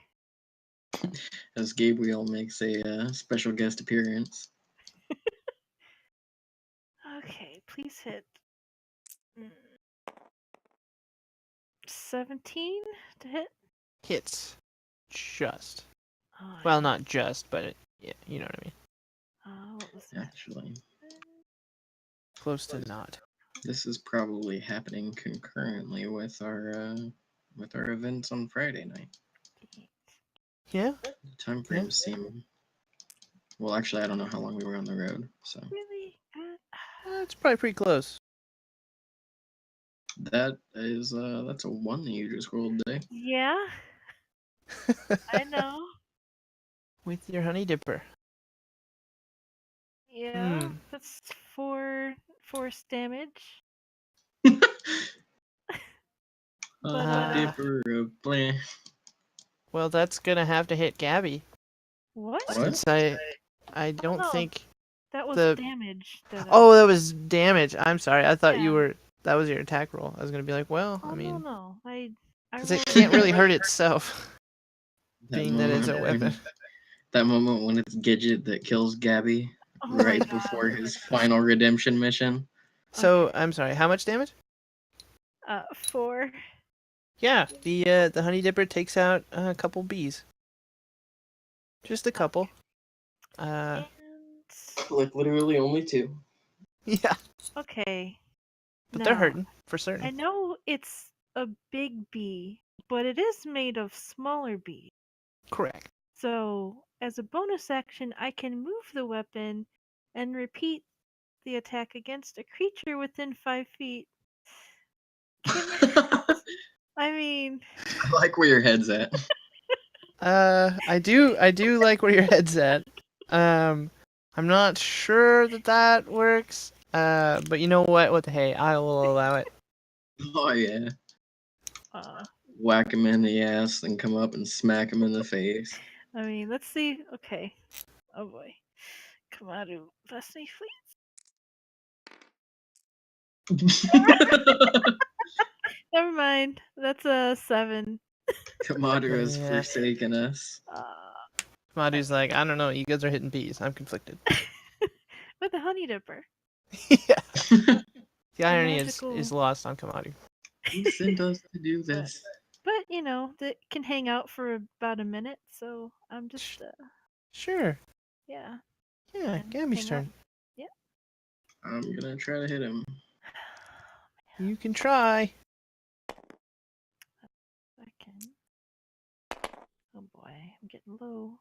As Gabriel makes a special guest appearance. Okay, please hit 17 to hit. Hits. Just. Oh, Well, yeah. not just, but yeah, you know what I mean. What was that? Actually, Close to not. this is probably happening concurrently with our events on Friday night. Yeah. The time frames seem. Well, actually, I don't know how long we were on the road, so Really? It's probably pretty close. that is that's a 1 that you just rolled, Day. Yeah, I know. With your honey dipper. Yeah, that's 4 force damage. But, Dipper of blah. Well, that's gonna have to hit Gabbie. What? What? Since I don't no. think That was the- damage. Oh, that was damage. I'm sorry. I thought you Yeah. were. That was your attack roll. I was gonna be like, well, Oh, I mean, no. I because it rolled- can't really hurt itself, That being that it's a moment weapon. that moment when it's Gidget that kills Gabbie Oh my right God. before his final redemption mission. So Okay. I'm sorry. How much damage? 4. Yeah, the honey dipper takes out a couple bees. Just a couple. And... Like literally only 2. Yeah, Okay. but they're Now, hurting for I certain. know it's a big bee, but it is made of smaller bees. Correct. So, as a bonus action, I can move the weapon and repeat the attack against a creature within 5 feet. I mean, I like where your head's at. I do like where your head's at. I'm not sure that works. But you know what? What the hey? I will allow it. Oh yeah. uh, Whack him in the ass, then come up and smack him in the face. I mean, let's see. Okay. Oh boy. Kamadu, bless me, please. Never mind. That's a 7. Kamadu has Yeah. forsaken us. Madu's like, I don't know. You guys are hitting bees. I'm conflicted. With a honey dipper. Yeah. The irony magical- is lost on Kamadu. Who sent us to do this? But you know, that can hang out for about a minute, so I'm just Sure. yeah. Yeah, And Gabbie's hang out. turn. I'm gonna try to hit him. You can try. Second. Oh boy, I'm getting low.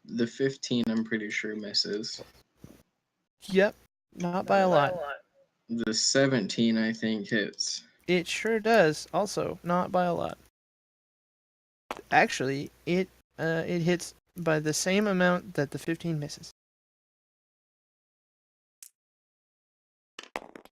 The 15 I'm pretty sure misses. Yep. Not by a lot. The 17 I think hits. It sure does. Also, not by a lot. Actually, it hits by the same amount that the 15 misses.